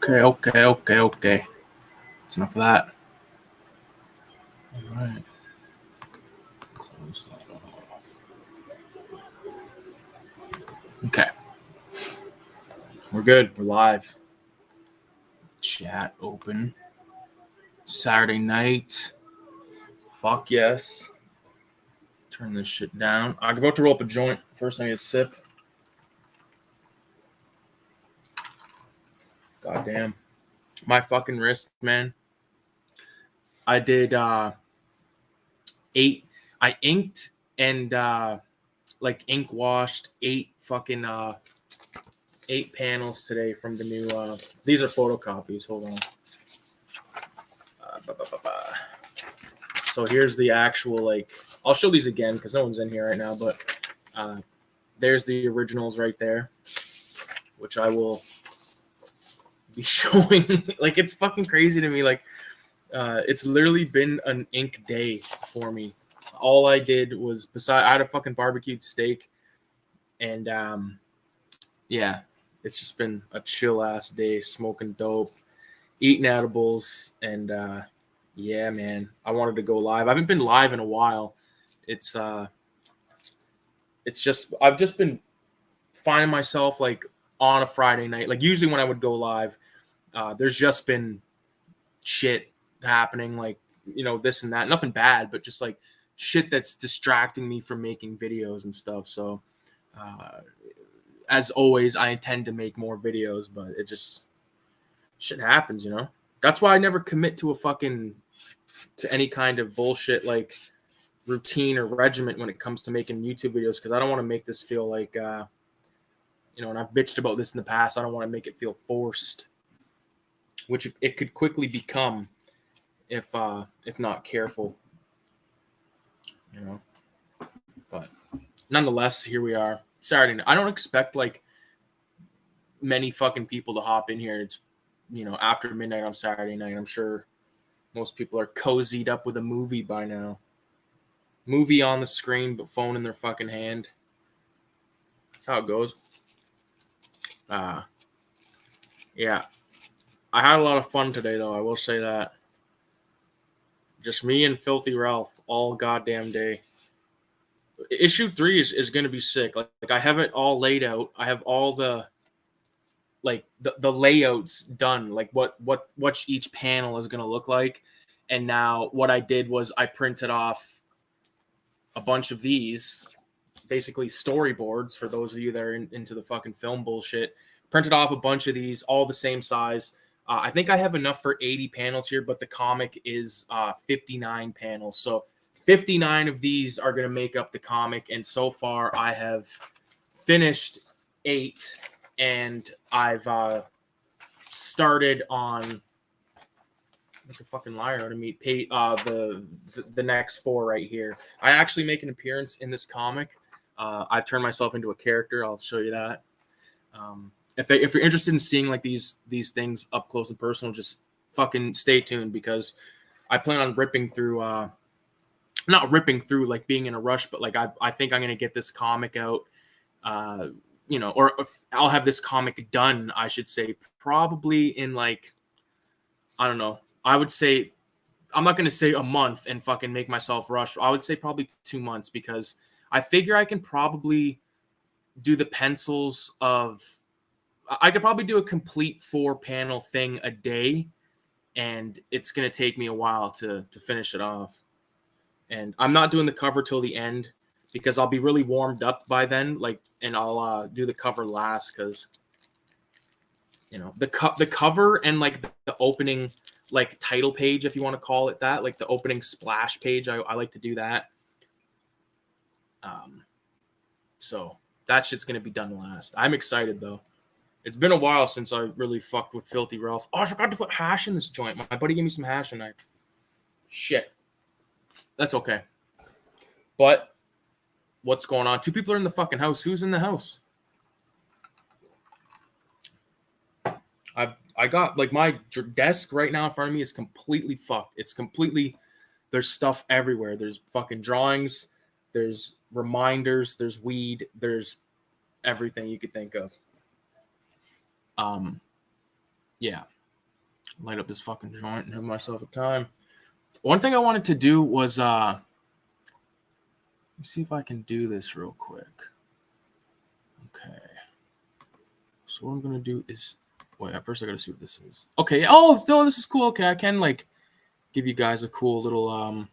Okay. That's enough of that. All right. Close that off. Okay. We're good. We're live. Chat open. Saturday night. Fuck yes. Turn this shit down. I'm about to roll up a joint. First, I need a sip. Goddamn. My fucking wrist, man. I did 8. I inked and ink washed 8 fucking 8 panels today from the new these are photocopies. Hold on. So here's the actual, I'll show these again because no one's in here right now, but there's the originals right there, which I will be showing. It's fucking crazy to me. It's literally been an ink day for me. All I did was, I had a fucking barbecued steak, and yeah, it's just been a chill ass day, smoking dope, eating edibles, and yeah, man, I wanted to go live. I haven't been live in a while. It's just, I've just been finding myself on a Friday night. Usually when I would go live, there's just been shit happening, this and that. Nothing bad, but just shit that's distracting me from making videos and stuff. So as always, I intend to make more videos, but it just, shit happens, That's why I never commit to to any kind of bullshit routine or regiment when it comes to making YouTube videos, because I don't want to make this feel and I've bitched about this in the past, I don't want to make it feel forced, which it could quickly become if not careful, But nonetheless, here we are, Saturday night. I don't expect many fucking people to hop in here. It's after midnight on Saturday night. I'm sure most people are cozied up with a movie by now. Movie on the screen, but phone in their fucking hand. That's how it goes. Yeah. I had a lot of fun today, though. I will say that. Just me and Filthy Ralph all goddamn day. Issue 3 is going to be sick. I have it all laid out. I have all the the layouts done, what each panel is going to look like. And now what I did was I printed off a bunch of these, basically storyboards for those of you that are into the fucking film bullshit. Printed off a bunch of these, all the same size. I think I have enough for 80 panels here, but the comic is 59 panels. So 59 of these are going to make up the comic. And so far I have finished 8, and I've started on, like a fucking liar to meet the next 4 right here. I actually make an appearance in this comic. I've turned myself into a character. I'll show you that. If you're interested in seeing these things up close and personal, just fucking stay tuned, because I plan on ripping through not ripping through being in a rush, but I think I'm gonna get this comic out, or I'll have this comic done, I should say, probably in I don't know. I would say, I'm not gonna say a month and fucking make myself rush. I would say probably 2 months, because I figure I can probably do the pencils of. I could probably do a complete 4-panel thing a day, and it's going to take me a while to finish it off. And I'm not doing the cover till the end, because I'll be really warmed up by then, and I'll do the cover last, because the cover and the opening title page, if you want to call it that, the opening splash page, I like to do that. So that shit's going to be done last. I'm excited, though. It's been a while since I really fucked with Filthy Ralph. Oh, I forgot to put hash in this joint. My buddy gave me some hash tonight. Shit. That's okay. But what's going on? 2 people are in the fucking house. Who's in the house? I got my desk right now in front of me is completely fucked. It's completely, there's stuff everywhere. There's fucking drawings. There's reminders. There's weed. There's everything you could think of. Yeah. Light up this fucking joint and have myself a time. One thing I wanted to do was let me see if I can do this real quick. Okay. So what I'm gonna do is wait, at first I gotta see what this is. Okay, oh no, this is cool. Okay, I can like give you guys a cool little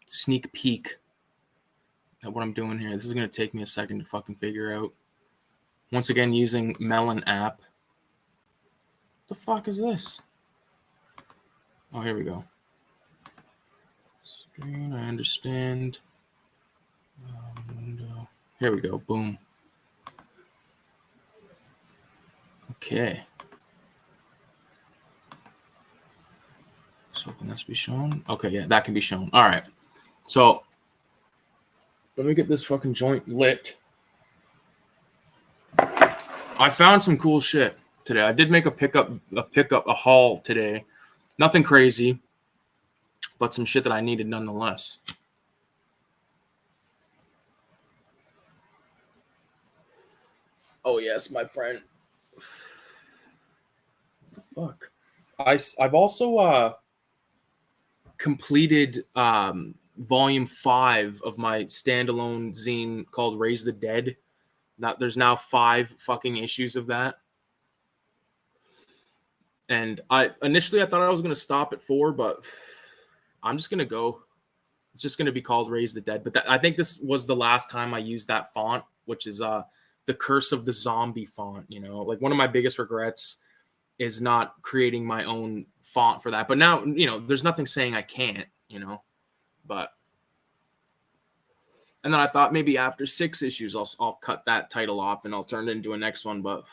sneak peek at what I'm doing here. This is gonna take me a second to fucking figure out. Once again, using Melon app. What the fuck is this? Oh, here we go. Screen, I understand. Window. Here we go. Boom. Okay. So can this be shown? Okay, yeah, that can be shown. All right. So let me get this fucking joint lit. I found some cool shit today. I did make a haul today. Nothing crazy, but some shit that I needed nonetheless. Oh yes, my friend. What the fuck. I've also completed volume 5 of my standalone zine called Raise the Dead. There's now 5 fucking issues of that. And initially I thought I was going to stop at 4, but I'm just going to go. It's just going to be called Raise the Dead. But I think this was the last time I used that font, which is the Curse of the Zombie font. You know, like one of my biggest regrets is not creating my own font for that. But now, you know, there's nothing saying I can't, you know. But and then I thought maybe after 6 issues, I'll cut that title off and I'll turn it into a next one. But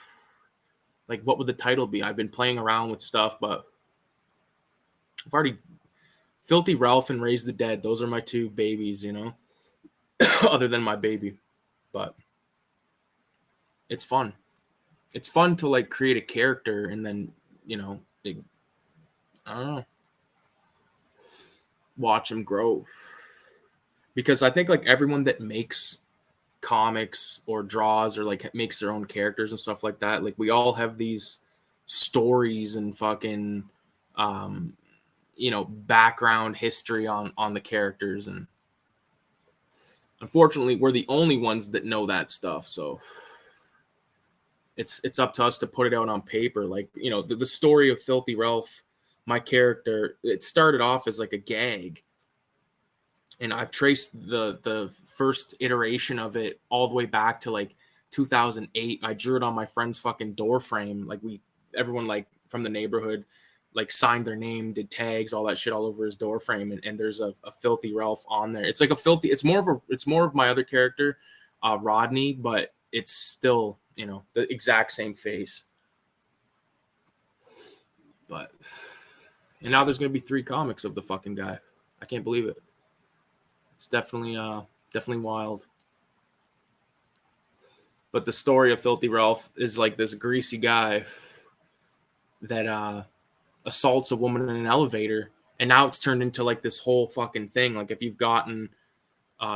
like, what would the title be? I've been playing around with stuff, but I've already Filthy Ralph and Raise the Dead. Those are my 2 babies, you know, other than my baby. But it's fun. It's fun to like create a character and then, you know, I don't know, watch him grow. Because I think like everyone that makes comics or draws or like makes their own characters and stuff like that, like we all have these stories and fucking you know, background history on the characters, and unfortunately we're the only ones that know that stuff. So it's up to us to put it out on paper. Like, you know, the story of Filthy Ralph, my character, it started off as like a gag, and I've traced the first iteration of it all the way back to like 2008. I drew it on my friend's fucking door frame. Like everyone like from the neighborhood like signed their name, did tags, all that shit all over his door frame, and there's a Filthy Ralph on there. It's like it's more of my other character, Rodney, but it's still, you know, the exact same face. But and now there's gonna be 3 comics of the fucking guy. I can't believe it. It's definitely wild. But the story of Filthy Ralph is like this greasy guy that assaults a woman in an elevator, and now it's turned into like this whole fucking thing. Like if you've gotten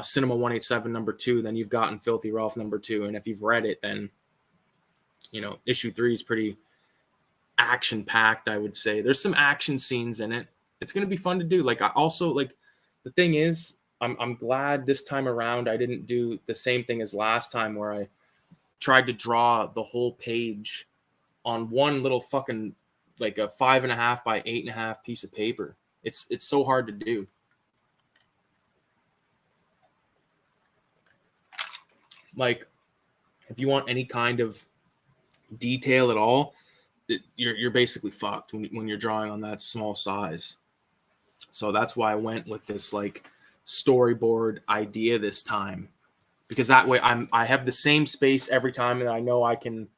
Cinema 187 #2, then you've gotten Filthy Ralph #2, and if you've read it, then you know issue 3 is pretty action packed. I would say there's some action scenes in it. It's gonna be fun to do. Like I also like the thing is, I'm glad this time around I didn't do the same thing as last time where I tried to draw the whole page on one little fucking like a 5.5 by 8.5 piece of paper. It's so hard to do. Like if you want any kind of detail at all, you're basically fucked when you're drawing on that small size. So that's why I went with this like storyboard idea this time, because that way I have the same space every time, and I know I can,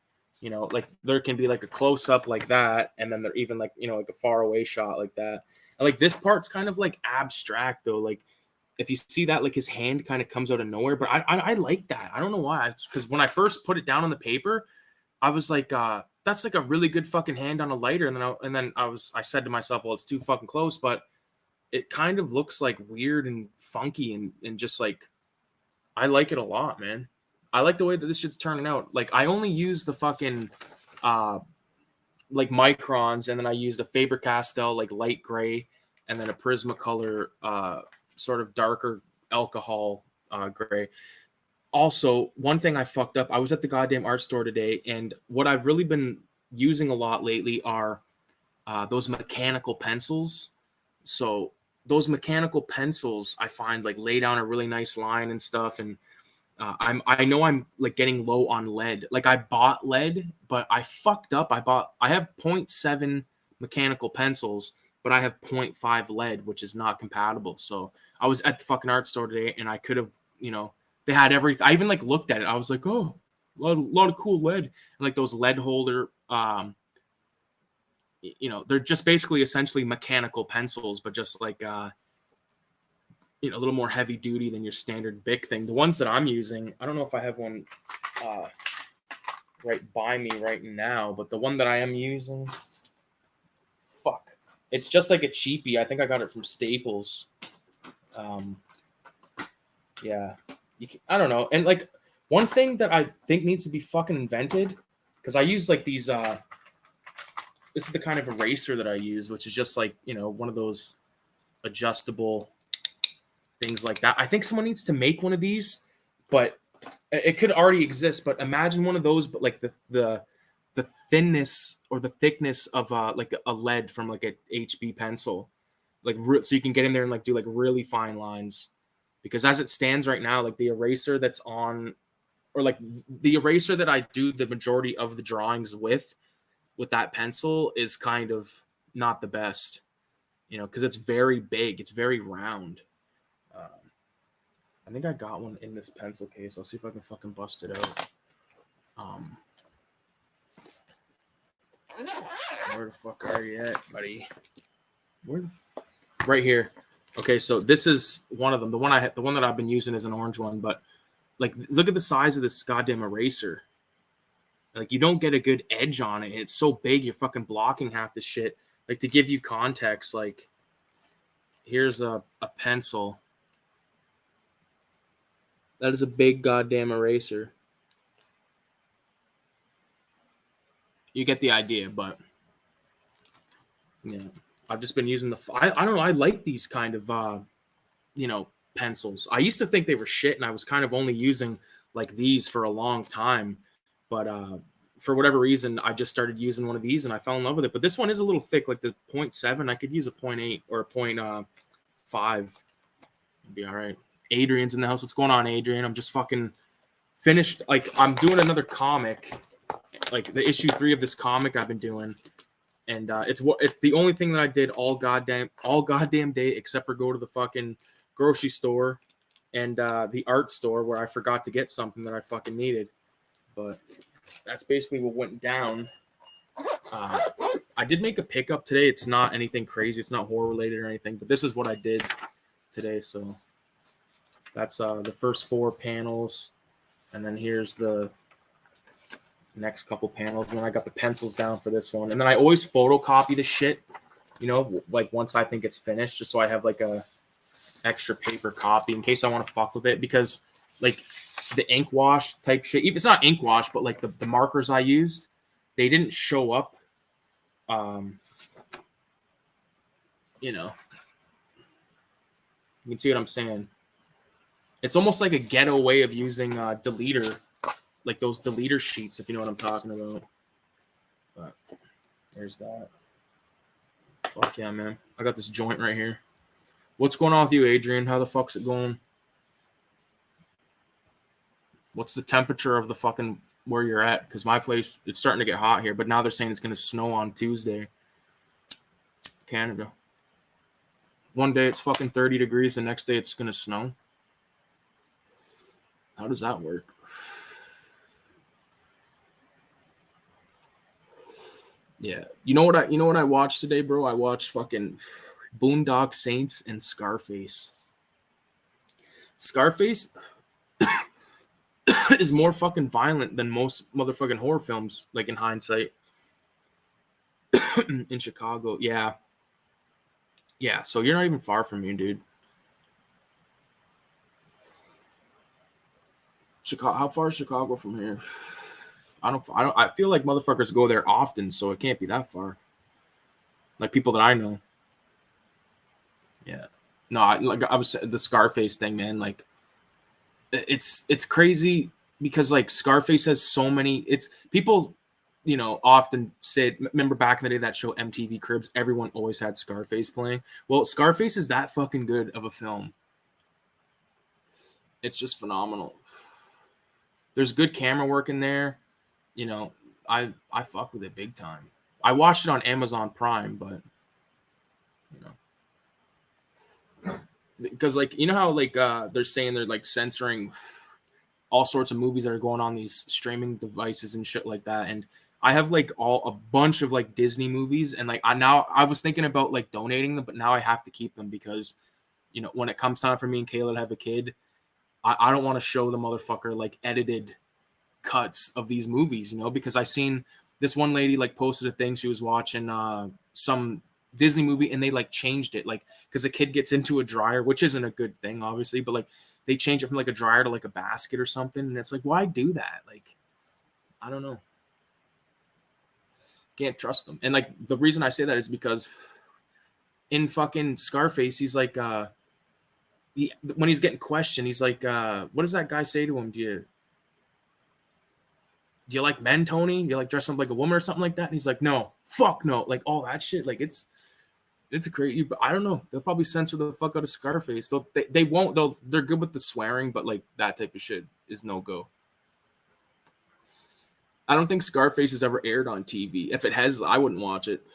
you know, like there can be like a close up like that, and then there even like, you know, like a far away shot like that. And like this part's kind of like abstract though. Like if you see that, like his hand kind of comes out of nowhere, but I like that. I don't know why, because when I first put it down on the paper, I was like, that's like a really good fucking hand on a lighter, and then I said to myself, well, it's too fucking close, but it kind of looks like weird and funky and just like I like it a lot, man. I like the way that this shit's turning out. Like I only use the fucking like microns, and then I used a Faber-Castell like light gray, and then a Prismacolor sort of darker alcohol gray. Also, one thing I fucked up, I was at the goddamn art store today, and what I've really been using a lot lately are those mechanical pencils. So those mechanical pencils, I find like lay down a really nice line and stuff, and I know I'm like getting low on lead. Like I bought lead, but I fucked up. I have 0.7 mechanical pencils, but I have 0.5 lead, which is not compatible. So I was at the fucking art store today, and I could have, they had everything. I even like looked at it. I was like, oh, lot of cool lead, and like those lead holder. They're just basically essentially mechanical pencils, but just like a little more heavy duty than your standard Bic thing. The ones that I'm using, I don't know if I have one right by me right now, but the one that I am using, it's just like a cheapie. I think I got it from Staples. Yeah, I don't know. And like one thing that I think needs to be fucking invented, because I use like these. This is the kind of eraser that I use, which is just like one of those adjustable things like that. I think someone needs to make one of these, but it could already exist. But imagine one of those, but like the thinness or the thickness of like a lead from like a HB pencil, like so you can get in there and like do like really fine lines. Because as it stands right now, like the eraser that's on, or like the eraser that I do the majority of the drawings with that pencil is kind of not the best, because it's very big, it's very round. I think I got one in this pencil case. I'll see if I can fucking bust it out. Where the fuck are you at, buddy? Right here. Okay, so this is one of them. The one that I've been using is an orange one, but like look at the size of this goddamn eraser. Like you don't get a good edge on it. It's so big, you're fucking blocking half the shit. Like to give you context, like here's a pencil. That is a big goddamn eraser. You get the idea, but yeah, I've just been using I don't know. I like these kind of pencils. I used to think they were shit, and I was kind of only using like these for a long time, but for whatever reason, I just started using one of these, and I fell in love with it. But this one is a little thick, like the 0.7. I could use a 0.8 or a 0.5. It'd be all right. Adrian's in the house. What's going on, Adrian? I'm just fucking finished. Like I'm doing another comic, like the issue 3 of this comic I've been doing, and it's the only thing that I did all goddamn day except for go to the fucking grocery store and the art store where I forgot to get something that I fucking needed. But that's basically what went down. I did make a pickup today. It's not anything crazy. It's not horror related or anything, but this is what I did today. So that's the first 4 panels, and then here's the next couple panels, and then I got the pencils down for this one, and then I always photocopy the shit, like once I think it's finished, just so I have like a extra paper copy in case I want to fuck with it, because like the ink wash type shit, it's not ink wash, but like the markers I used, they didn't show up. You can see what I'm saying. It's almost like a ghetto way of using deleter, like those deleter sheets, if you know what I'm talking about. But there's that. Fuck yeah, man. I got this joint right here. What's going on with you, Adrian? How the fuck's it going? What's the temperature of the fucking where you're at? Because my place, it's starting to get hot here, but now they're saying it's going to snow on Tuesday. Canada. One day it's fucking 30 degrees, the next day it's going to snow. How does that work? Yeah. You know what I watched today, bro? I watched fucking Boondock Saints and Scarface. Scarface is more fucking violent than most motherfucking horror films, like in hindsight. In Chicago. Yeah. Yeah, so you're not even far from me, dude. Chicago, how far is Chicago from here? I feel like motherfuckers go there often, so it can't be that far. Like people that I know. Yeah. No, I was the Scarface thing, man. Like, it's crazy because like Scarface has so many. It's people, often said. Remember back in the day that show MTV Cribs? Everyone always had Scarface playing. Well, Scarface is that fucking good of a film. It's just phenomenal. There's good camera work in there. You know, I fuck with it big time. I watched it on Amazon Prime, but you know, because like how like they're saying they're like censoring all sorts of movies that are going on these streaming devices and shit like that. And I have like a bunch of like Disney movies, and like I was thinking about like donating them, but now I have to keep them because when it comes time for me and Kayla to have a kid, I don't want to show the motherfucker like edited cuts of these movies, because I seen this one lady like posted a thing she was watching some Disney movie and they like changed it like because a kid gets into a dryer, which isn't a good thing obviously, but like they change it from like a dryer to like a basket or something, and it's like, why do that? Like, I don't know. Can't trust them. And like the reason I say that is because in fucking Scarface, he's like when he's getting questioned, he's like, what does that guy say to him? Do you like men, Tony? Do you like dress up like a woman or something like that? And he's like, no, fuck no, like all that shit. Like it's a great. I don't know. They'll probably censor the fuck out of Scarface. They won't. They're good with the swearing, but like that type of shit is no go. I don't think Scarface has ever aired on TV. If it has, I wouldn't watch it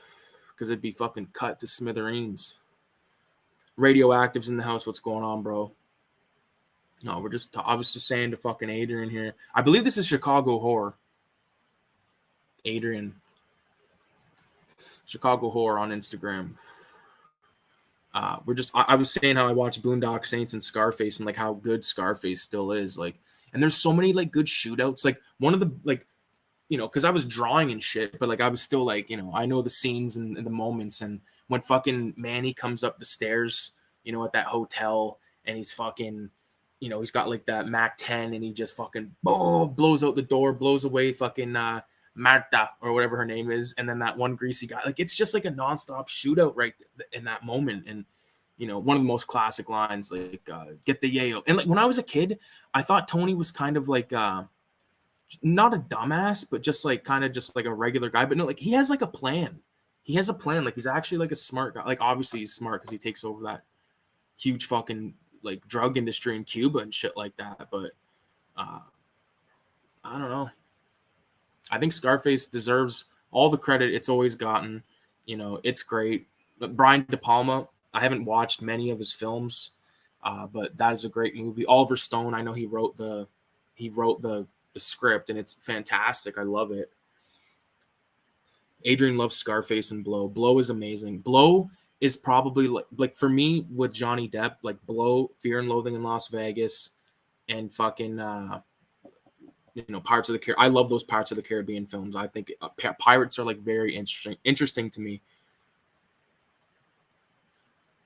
because it'd be fucking cut to smithereens. Radioactive's in the house. What's going on, bro? No, I was just saying to fucking Adrian here. I believe this is Chicago Horror. Adrian. Chicago Horror on Instagram. I was saying how I watch Boondock Saints and Scarface and like how good Scarface still is. Like, and there's so many like good shootouts. Like one of the like, because I was drawing and shit, but like I was still like, I know the scenes and the moments. And when fucking Manny comes up the stairs, at that hotel, and he's fucking, he's got like that Mac 10, and he just fucking boom, blows out the door, blows away fucking Marta or whatever her name is, and then that one greasy guy. Like it's just like a nonstop shootout right in that moment. And one of the most classic lines, like "Get the yayo." And like when I was a kid, I thought Tony was kind of like not a dumbass, but just like kind of just like a regular guy. But no, like he has like a plan. He has a plan. Like he's actually like a smart guy. Like obviously he's smart because he takes over that huge fucking like drug industry in Cuba and shit like that. But I don't know. I think Scarface deserves all the credit it's always gotten. It's great. But Brian De Palma, I haven't watched many of his films, but that is a great movie. Oliver Stone, I know he wrote the script, and it's fantastic. I love it. Adrian loves Scarface and Blow. Blow is amazing. Blow is probably like for me with Johnny Depp, like Blow, Fear and Loathing in Las Vegas, and fucking Pirates of the Caribbean. I love those Pirates of the Caribbean films. I think pirates are like very interesting to me.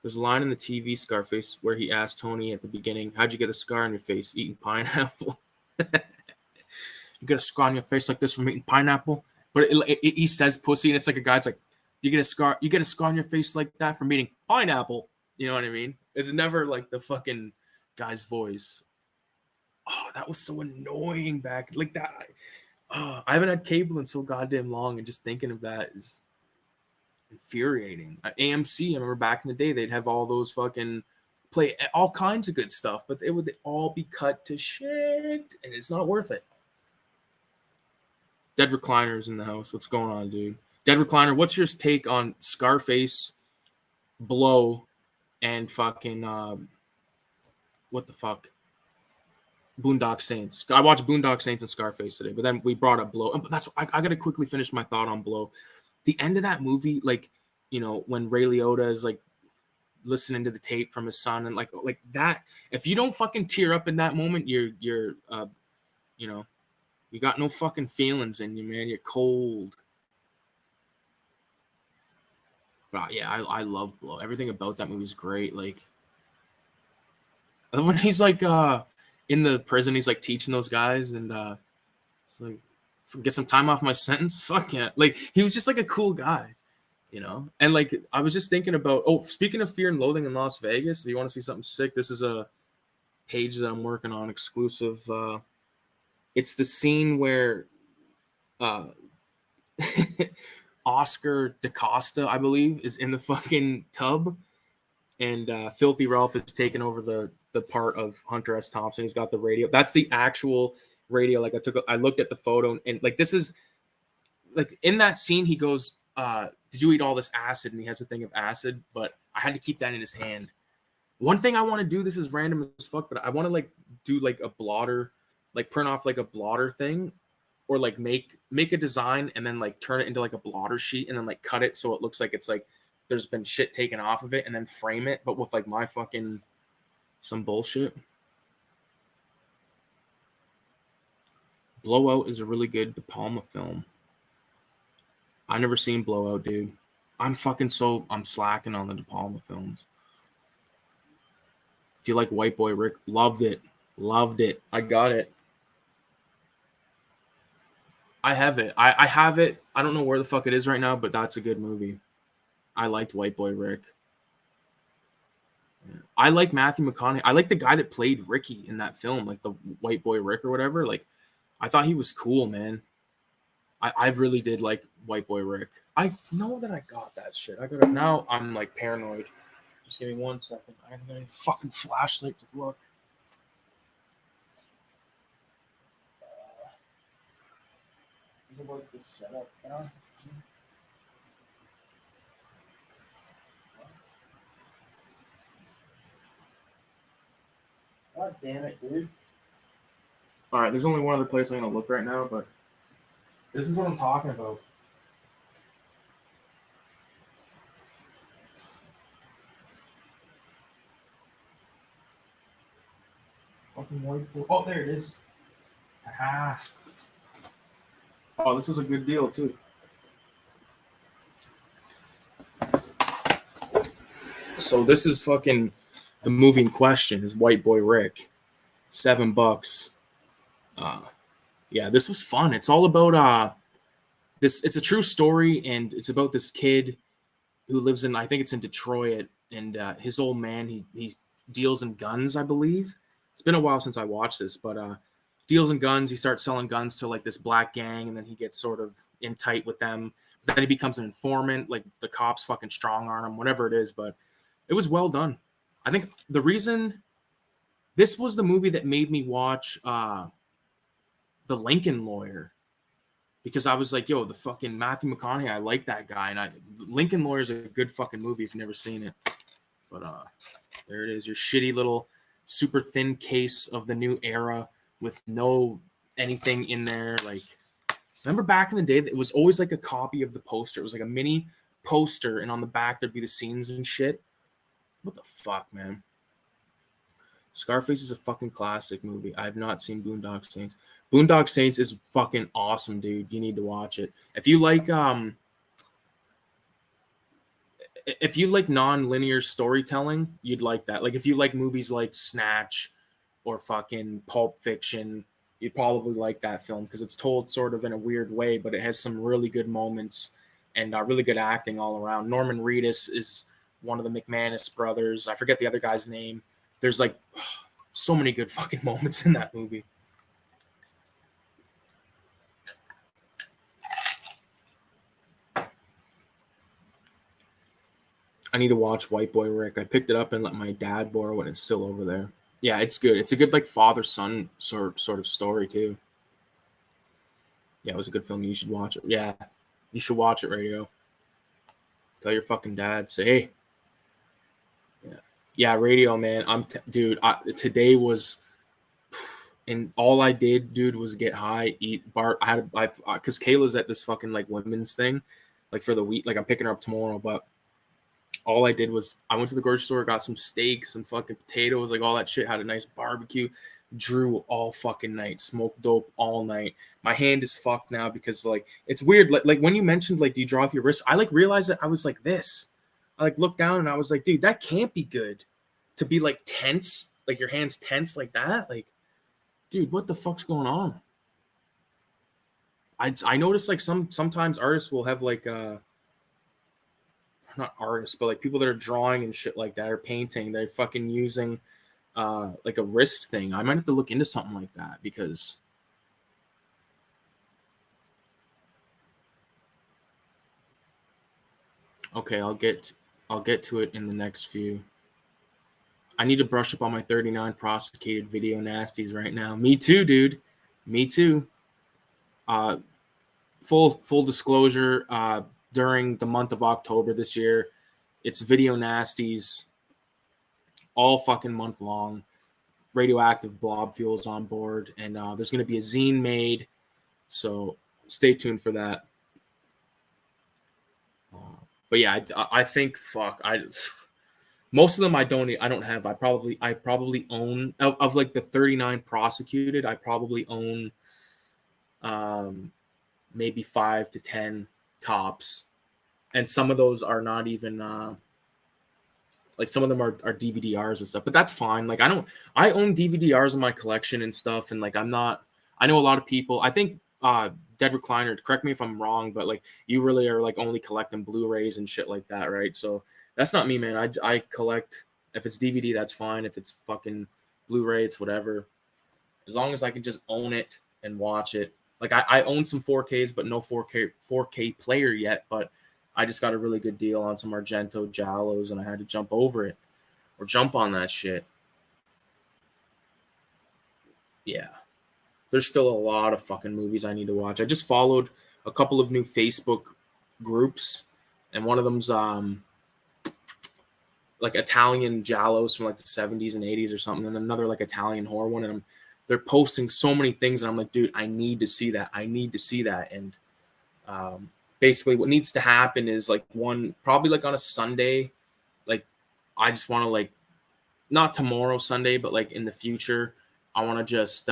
There's a line in the TV Scarface where he asked Tony at the beginning, "How'd you get a scar on your face eating pineapple?" You get a scar on your face like this from eating pineapple. But he says pussy, and it's like a guy's like, you get a scar on your face like that from eating pineapple. You know what I mean? It's never like the fucking guy's voice. Oh, that was so annoying back like that. Oh, I haven't had cable in so goddamn long, and just thinking of that is infuriating. AMC, I remember back in the day, they'd have all those fucking play all kinds of good stuff, but they would all be cut to shit, and it's not worth it. Dead Recliner's in the house. What's going on, dude? Dead Recliner, what's your take on Scarface, Blow, and fucking what the fuck? Boondock Saints. I watched Boondock Saints and Scarface today, but then we brought up Blow. But that's I gotta quickly finish my thought on Blow. The end of that movie, like when Ray Liotta is like listening to the tape from his son, and like that. If you don't fucking tear up in that moment, you're you got no fucking feelings in you, man. You're cold. But yeah, I love Blow. Everything about that movie is great. Like when he's like in the prison, he's like teaching those guys, and it's like get some time off my sentence. Fuck yeah. Like, he was just like a cool guy, you know? And like, I was just thinking about, oh, speaking of Fear and Loathing in Las Vegas, if you want to see something sick, this is a page that I'm working on exclusive. It's the scene where uh, Oscar DaCosta, I believe, is in the fucking tub, and Filthy Ralph is taking over the part of Hunter S. Thompson. He's got the radio. That's the actual radio. Like, I looked at the photo, and like, this is like, in that scene, he goes, "Did you eat all this acid?" And he has a thing of acid, but I had to keep that in his hand. One thing I want to do, this is random as fuck, but I want to like do like a blotter, like print off like a blotter thing, or like make a design and then like turn it into like a blotter sheet and then like cut it so it looks like it's like there's been shit taken off of it, and then frame it, but with like my fucking some bullshit. Blowout is a really good De Palma film. I never seen Blowout, dude. I'm slacking on the De Palma films. Do you like White Boy Rick? Loved it. I got it. I have it. I have it. I don't know where the fuck it is right now, but that's a good movie. I liked White Boy Rick. Yeah. I like Matthew McConaughey. I like the guy that played Ricky in that film, like the White Boy Rick or whatever. Like, I thought he was cool, man. I really did like White Boy Rick. I know that I got that shit. I got it now. I'm like paranoid. Just give me 1 second. I gotta get a fucking flashlight to look. Is it like this setup now? God damn it, dude. Alright, there's only one other place I'm gonna look right now, but this is what I'm talking about. Fucking White Boy. Oh, there it is. Aha. Oh, this was a good deal, too. So this is fucking the movie in question is White Boy Rick. $7. Yeah, this was fun. It's all about this. It's a true story, and it's about this kid who lives in, I think it's in Detroit, and his old man, he deals in guns, I believe. It's been a while since I watched this, but deals in guns. He starts selling guns to like this black gang, and then he gets sort of in tight with them. But then he becomes an informant. Like, the cops fucking strong arm him, whatever it is. But it was well done. I think the reason this was the movie that made me watch The Lincoln Lawyer, because I was like, yo, the fucking Matthew McConaughey, I like that guy. And Lincoln Lawyer is a good fucking movie if you've never seen it. But there it is, your shitty little super thin case of the new era with no anything in there. Like, remember back in the day, it was always like a copy of the poster. It was like a mini poster, and on the back there'd be the scenes and shit. What the fuck, man? Scarface is a fucking classic movie. I have not seen Boondock Saints. Boondock Saints is fucking awesome, dude. You need to watch it. If you like non-linear storytelling, you'd like that. Like, if you like movies like Snatch or fucking Pulp Fiction, you'd probably like that film because it's told sort of in a weird way, but it has some really good moments and really good acting all around. Norman Reedus is one of the McManus brothers. I forget the other guy's name. There's like so many good fucking moments in that movie. I need to watch White Boy Rick. I picked it up and let my dad borrow it. It's still over there. Yeah, it's good. It's a good like father-son sort of story too. Yeah, it was a good film. You should watch it. Yeah, you should watch it, Radio. Tell your fucking dad. Say, hey. Yeah, Radio, man. Dude. Today was, and all I did, dude, was get high, eat bar. Because Kayla's at this fucking like women's thing, like for the week. Like, I'm picking her up tomorrow, but all I did was I went to the grocery store, got some steaks, some fucking potatoes, like all that shit. Had a nice barbecue. Drew all fucking night, smoked dope all night. My hand is fucked now because like it's weird. Like when you mentioned like do you draw with your wrist, I like realized that I was like this. I like looked down and I was like, dude, that can't be good to be like tense, like your hands tense like that. Like, dude, what the fuck's going on? I noticed like sometimes artists will have like not artists, but like people that are drawing and shit like that or painting, they're fucking using like a wrist thing. I might have to look into something like that because okay, I'll get to it in the next few. I need to brush up on my 39 prosecuted video nasties right now. Me too, dude. Me too. Uh, full disclosure. During the month of October this year, it's video nasties all fucking month long. Radioactive blob fuels on board, and there's going to be a zine made. So stay tuned for that. But yeah, I think fuck I most of them I don't have. I probably own of like the 39 prosecuted. I probably own um maybe 5 to 10 tops, and some of those are not even like some of them are DVDRs and stuff. But that's fine. Like I own DVDRs in my collection and stuff, and like I'm not. I know a lot of people. I think Dead Recliner. Correct me if I'm wrong, but like you really are like only collecting Blu-rays and shit like that, right? So that's not me, man. I collect. If it's DVD, that's fine. If it's fucking Blu-ray, it's whatever. As long as I can just own it and watch it. Like I own some 4Ks, but no 4K player yet. But I just got a really good deal on some Argento Giallos, and I had to jump over it or jump on that shit. Yeah, there's still a lot of fucking movies I need to watch. I just followed a couple of new Facebook groups, and one of them's like Italian giallos from like the 70s and 80s or something, and another like Italian horror one, and they're posting so many things, and I'm like, dude, I need to see that. I need to see that. And basically what needs to happen is like one probably like on a Sunday, like I just want to like not tomorrow Sunday, but like in the future, I want to just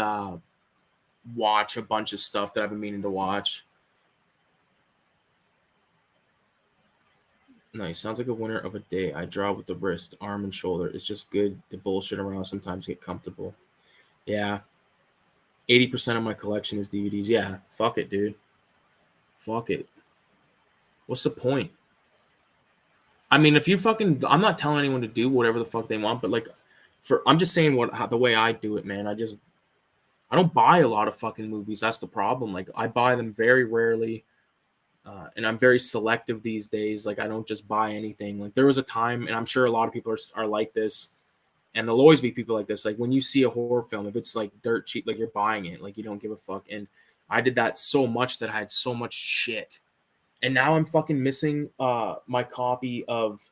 watch a bunch of stuff that I've been meaning to watch. Nice. Sounds like a winner of a day. I draw with the wrist, arm, and shoulder. It's just good to bullshit around. Sometimes get comfortable. Yeah. 80% of my collection is DVDs. Yeah. Fuck it, dude. Fuck it. What's the point? I mean, if you fucking, I'm not telling anyone to do whatever the fuck they want, but like, I'm just saying the way I do it, man. I don't buy a lot of fucking movies. That's the problem. Like, I buy them very rarely, and I'm very selective these days. Like, I don't just buy anything. Like, there was a time, and I'm sure a lot of people are like this, and there'll always be people like this. Like, when you see a horror film, if it's like dirt cheap, like you're buying it, like you don't give a fuck. And I did that so much that I had so much shit, and now I'm fucking missing my copy of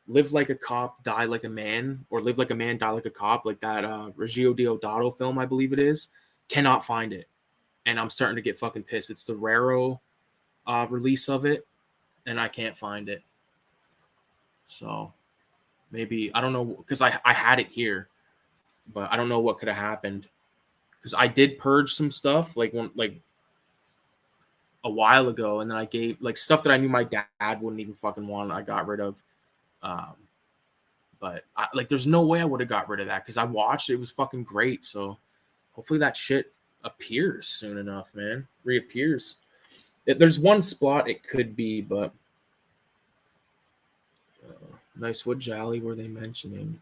Live Like a Cop, Die Like a Man, or Live Like a Man, Die Like a Cop, like that Reggio Deodato film, I believe it is. Cannot find it, and I'm starting to get fucking pissed. It's the Raro release of it, and I can't find it. So maybe I don't know because I had it here, but I don't know what could have happened because I did purge some stuff like a while ago, and then I gave like stuff that I knew my dad wouldn't even fucking want. I got rid of. Um, but like, there's no way I would have got rid of that because I watched it. It was fucking great. So hopefully that shit appears soon enough, man. Reappears. There's one spot it could be, but nice. What jolly were they mentioning?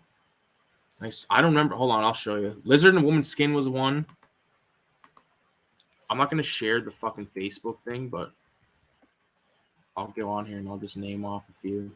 Nice. I don't remember. Hold on, I'll show you. Lizard and Woman's Skin was one. I'm not gonna share the fucking Facebook thing, but I'll go on here and I'll just name off a few.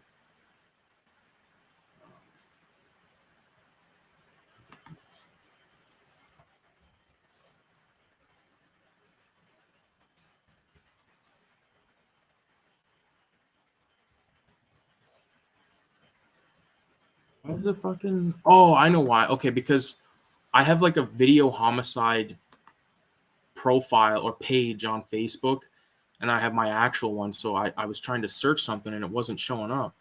Why is it fucking? Oh, I know why. Okay, because I have like a video homicide profile or page on Facebook, and I have my actual one. So I was trying to search something and it wasn't showing up.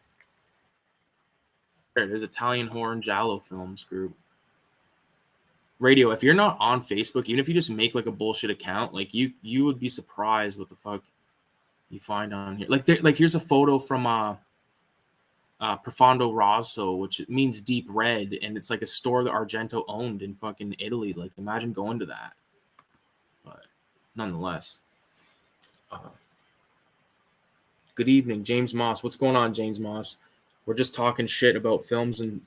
There's Italian Horror and Giallo Films group. Radio, if you're not on Facebook, even if you just make like a bullshit account, like you would be surprised what the fuck you find on here. Like here's a photo from Profondo Rosso, which means deep red, and it's like a store that Argento owned in fucking Italy. Like, imagine going to that. But nonetheless, Good evening, James Moss. What's going on, James Moss? We're just talking shit about films and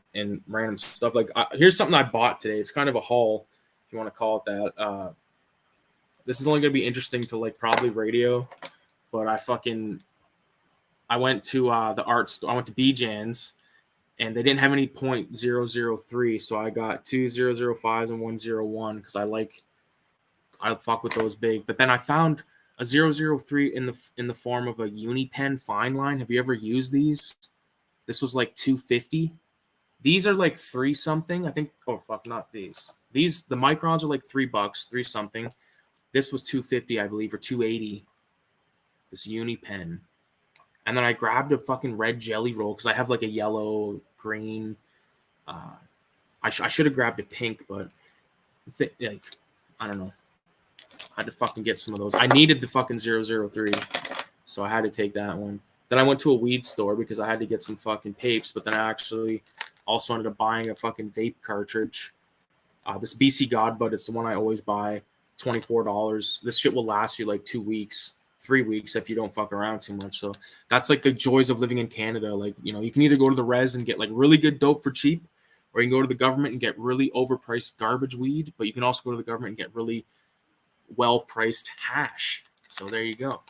random stuff. Like, here's something I bought today. It's kind of a haul, if you want to call it that. This is only going to be interesting to, like, probably radio, but I went to the art store. I went to BJan's, and they didn't have any .003, so I got 2 005s and 101 because I fuck with those big. But then I found a 003 in the form of a uni pen fine line. Have you ever used these? This was like $250. These are like 3 something. I think. Oh fuck, not these. The microns are like $3, 3 something. This was $250, I believe, or $280. This uni pen. And then I grabbed a fucking red jelly roll because I have like a yellow, green. I should have grabbed a pink, but like, I don't know. I had to fucking get some of those. I needed the fucking 003, so I had to take that one. Then I went to a weed store because I had to get some fucking papes, but then I actually also ended up buying a fucking vape cartridge. This BC Godbud, it's the one I always buy, $24. This shit will last you like 2 weeks, 3 weeks if you don't fuck around too much. So that's like the joys of living in Canada. Like, you know, you can either go to the res and get like really good dope for cheap, or you can go to the government and get really overpriced garbage weed, but you can also go to the government and get really well-priced hash. So there you go.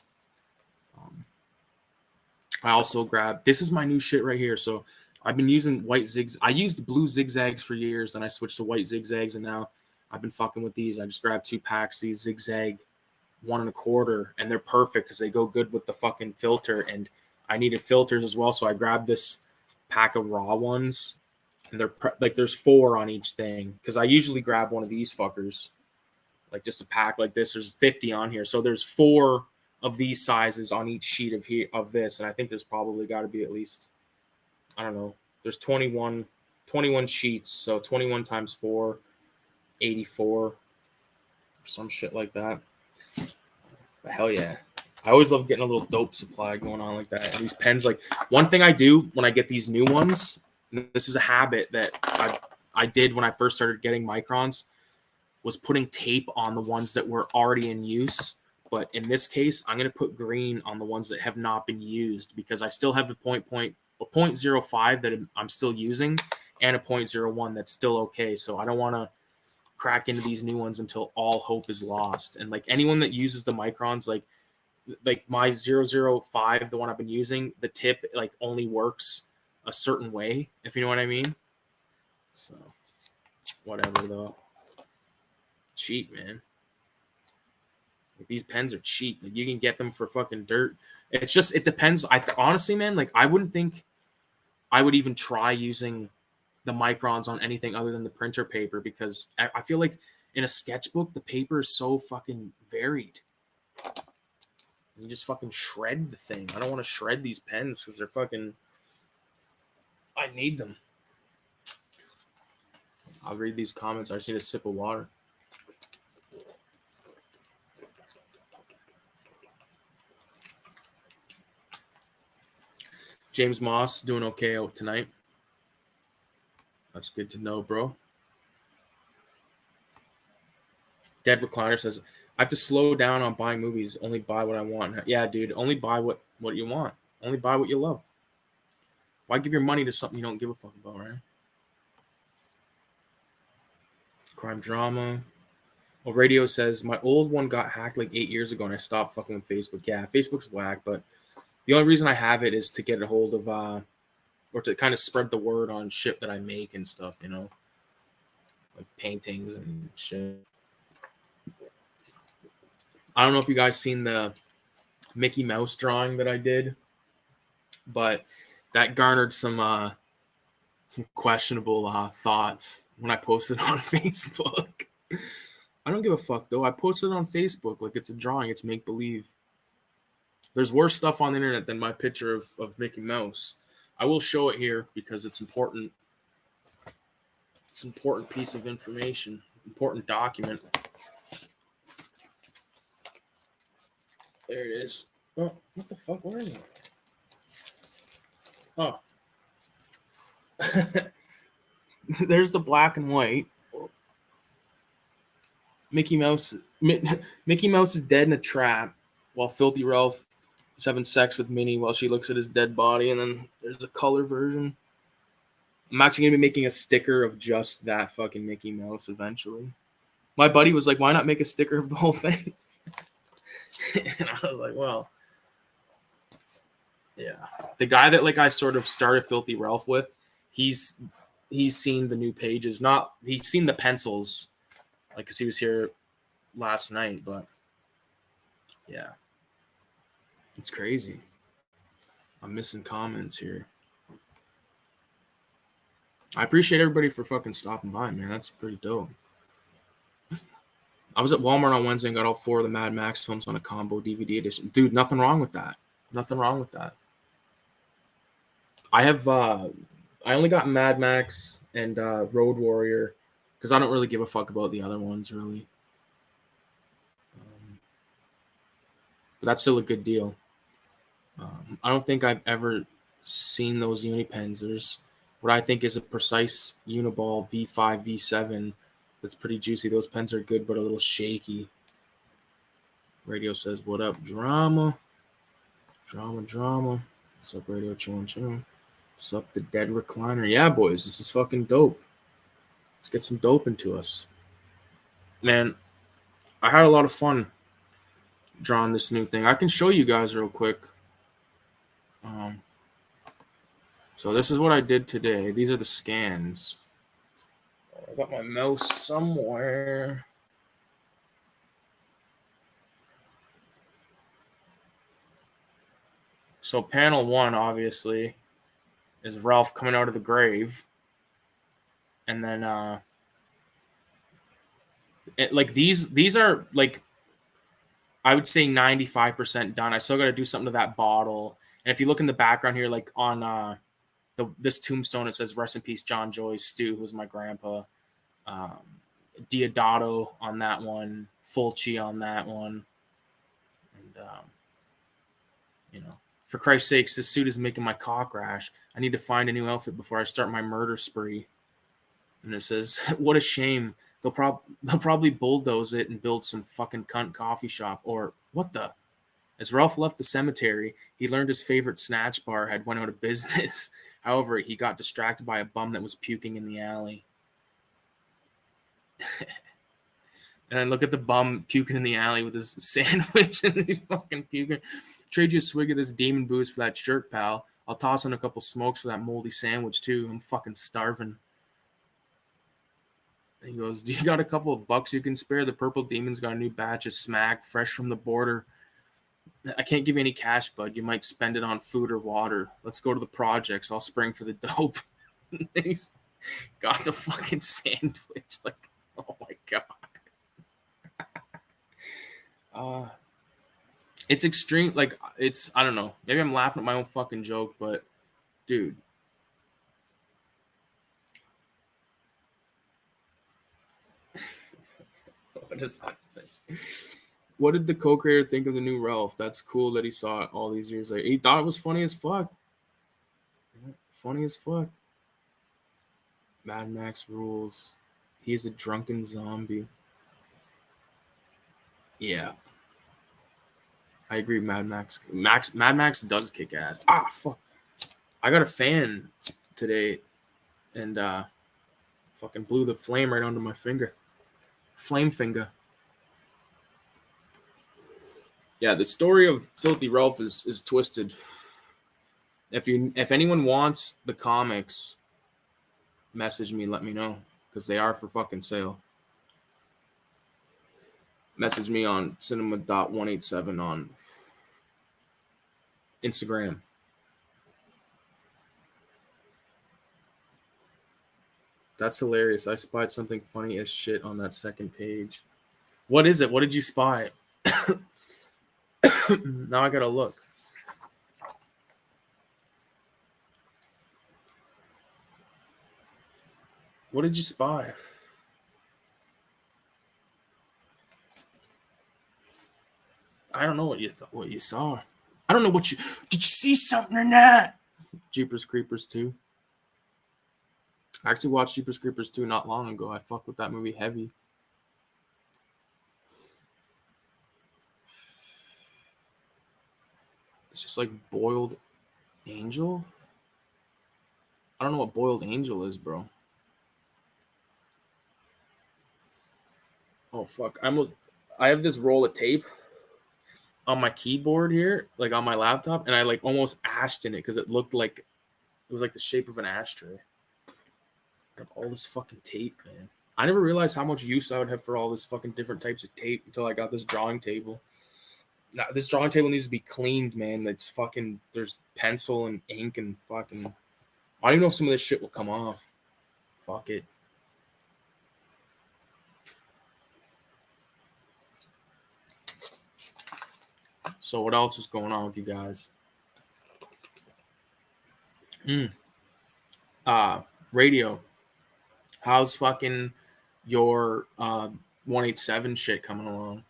I also grabbed, this is my new shit right here. So I've been using white zigs. I used blue zigzags for years, then I switched to white zigzags, and now I've been fucking with these. I just grabbed 2 packs, these zigzag 1 1/4, and they're perfect because they go good with the fucking filter. And I needed filters as well, so I grabbed this pack of raw ones, and they're like there's 4 on each thing because I usually grab one of these fuckers, like just a pack like this. There's 50 on here, so there's 4 of these sizes on each sheet of this, and I think there's probably got to be at least, I don't know, there's 21 sheets, so 21 times 4, 84, some shit like that. But hell yeah, I always love getting a little dope supply going on like that. And these pens, like, one thing I do when I get these new ones, this is a habit that I did when I first started getting microns, was putting tape on the ones that were already in use. But in this case, I'm going to put green on the ones that have not been used because I still have a .05 that I'm still using and a .01 that's still okay. So I don't want to crack into these new ones until all hope is lost. And like anyone that uses the microns, like my 005, the one I've been using, the tip like only works a certain way, if you know what I mean. So whatever though. Cheap, man. Like, these pens are cheap. Like, you can get them for fucking dirt. It's just, it depends. Honestly, man, like, I wouldn't think I would even try using the microns on anything other than the printer paper because I feel like in a sketchbook, the paper is so fucking varied. You just fucking shred the thing. I don't want to shred these pens because they're fucking, I need them. I'll read these comments. I just need a sip of water. James Moss doing okay out tonight. That's good to know, bro. Dead Recliner says, I have to slow down on buying movies. Only buy what I want. Yeah, dude. Only buy what you want. Only buy what you love. Why give your money to something you don't give a fuck about, right? Crime drama. Well, Radio says, my old one got hacked like 8 years ago and I stopped fucking with Facebook. Yeah, Facebook's whack, but the only reason I have it is to get a hold of, or to kind of spread the word on shit that I make and stuff, you know? Like paintings and shit. I don't know if you guys seen the Mickey Mouse drawing that I did, but that garnered some questionable thoughts when I posted on Facebook. I don't give a fuck though. I posted it on Facebook like it's a drawing. It's make believe. There's worse stuff on the internet than my picture of Mickey Mouse. I will show it here because it's important. It's an important piece of information, important document. There it is. Oh, what the fuck? Where is it? Oh. There's the black and white. Mickey Mouse is dead in a trap. while Filthy Ralph is having sex with Minnie while she looks at his dead body, and then there's a color version. I'm actually gonna be making a sticker of just that fucking Mickey Mouse eventually. My buddy was like, "Why not make a sticker of the whole thing?" And I was like, "Well, yeah." The guy that like I sort of started Filthy Ralph with, he's seen the new pages. Not he's seen the pencils, like because he was here last night. But yeah, it's crazy. I'm missing comments here. I appreciate everybody for fucking stopping by, man. That's pretty dope. I was at Walmart on Wednesday and got all 4 of the Mad Max films on a combo DVD edition. Dude, nothing wrong with that. Nothing wrong with that. I have I only got Mad Max and Road Warrior because I don't really give a fuck about the other ones really. But that's still a good deal. I don't think I've ever seen those Unipens. There's what I think is a precise Uniball V5, V7 that's pretty juicy. Those pens are good, but a little shaky. Radio says, what up, drama? Drama. What's up, Radio Chillin'? What's up, the Dead Recliner? Yeah, boys, this is fucking dope. Let's get some dope into us. Man, I had a lot of fun drawing this new thing. I can show you guys real quick. So this is what I did today. These are the scans. I got my mouse somewhere. So panel 1, obviously, is Ralph coming out of the grave. And then these are like, I would say 95% done. I still got to do something to that bottle. And if you look in the background here, like on this tombstone, it says "Rest in peace, John Joyce Stu," who was my grandpa. Diodato on that one, Fulci on that one, and for Christ's sakes, this suit is making my cock rash. I need to find a new outfit before I start my murder spree. And it says, "What a shame. They'll probably bulldoze it and build some fucking cunt coffee shop." Or what the? As Ralph left the cemetery, he learned his favorite snatch bar had went out of business. However, he got distracted by a bum that was puking in the alley. And then look at the bum puking in the alley with his sandwich and he's fucking puking. Trade you a swig of this demon booze for that shirt, pal. I'll toss in a couple smokes for that moldy sandwich, too. I'm fucking starving. And he goes, do you got a couple of bucks you can spare? The Purple Demon's got a new batch of smack, fresh from the border. I can't give you any cash, bud. You might spend it on food or water. Let's go to the projects. I'll spring for the dope. He's got the fucking sandwich. Like, oh my God. It's extreme. Like, it's, I don't know. Maybe I'm laughing at my own fucking joke, but dude. What is that thing? What did the co-creator think of the new Ralph? That's cool that he saw it all these years later. He thought it was funny as fuck. Funny as fuck. Mad Max rules. He is a drunken zombie. Yeah. I agree, Mad Max. Mad Max does kick ass. Ah, fuck. I got a fan today and fucking blew the flame right onto my finger. Flame finger. Yeah, the story of Filthy Ralph is twisted. If anyone wants the comics, message me, let me know, because they are for fucking sale. Message me on cinema.187 on Instagram. That's hilarious. I spied something funny as shit on that second page. What is it? What did you spy? Now I gotta look. What did you spy? I don't know what you what you saw. I don't know what you did. You see something or not? Jeepers Creepers 2. I actually watched Jeepers Creepers 2 not long ago. I fucked with that movie heavy. It's just like boiled angel. I don't know what boiled angel is, bro. Oh fuck! I have this roll of tape on my keyboard here, like on my laptop, and I like almost ashed in it because it looked like it was like the shape of an ashtray. I have all this fucking tape, man. I never realized how much use I would have for all this fucking different types of tape until I got this drawing table. Now, this drawing table needs to be cleaned, man. It's fucking, there's pencil and ink and fucking, I don't even know if some of this shit will come off. Fuck it. So what else is going on with you guys? Radio. How's fucking your 187 shit coming along?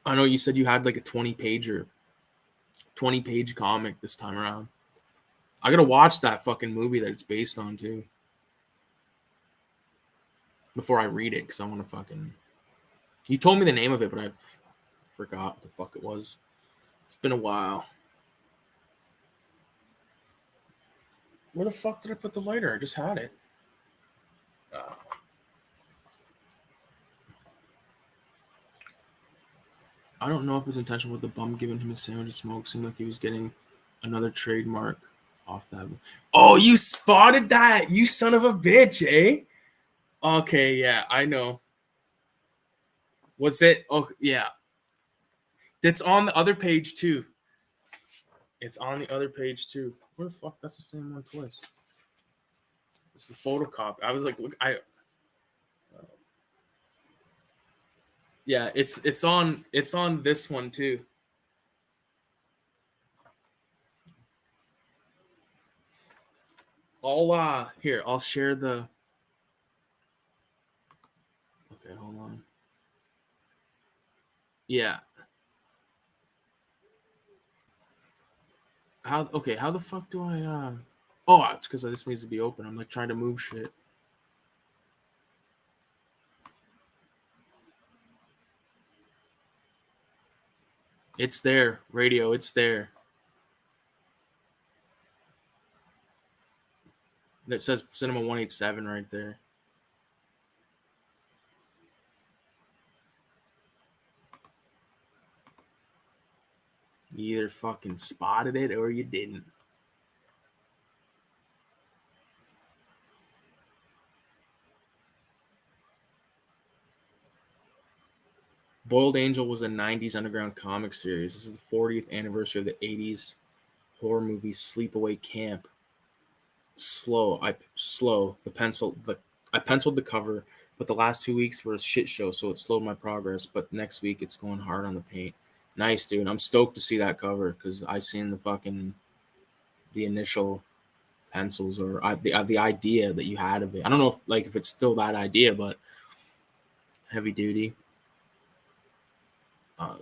I know you said you had like a 20-page comic this time around. I gotta watch that fucking movie that it's based on too before I read it because I want to fucking. You told me the name of it, but I forgot what the fuck it was. It's been a while. Where the fuck did I put the lighter? I just had it. I don't know if it's intentional with the bum giving him a sandwich to smoke. Seemed like he was getting another trademark off that. Oh, you spotted that, you son of a bitch, eh? Okay, yeah, I know. Was it? Oh, yeah. That's on the other page too. It's on the other page too. Where the fuck? That's the same one twice. It's the photocopy. I was like, look, yeah, it's on this one too. I'll share the. Okay, hold on. Yeah. How the fuck do I oh, it's because this needs to be open. I'm like trying to move shit. It's there, radio, it's there. That says Cinema 187 right there. You either fucking spotted it or you didn't. Boiled Angel was a 90s underground comic series. This is the 40th anniversary of the 80s horror movie Sleepaway Camp. Slow. I penciled the cover, but the last 2 weeks were a shit show, so it slowed my progress. But next week it's going hard on the paint. Nice, dude. I'm stoked to see that cover because I've seen the initial pencils or the idea that you had of it. I don't know if it's still that idea, but heavy duty.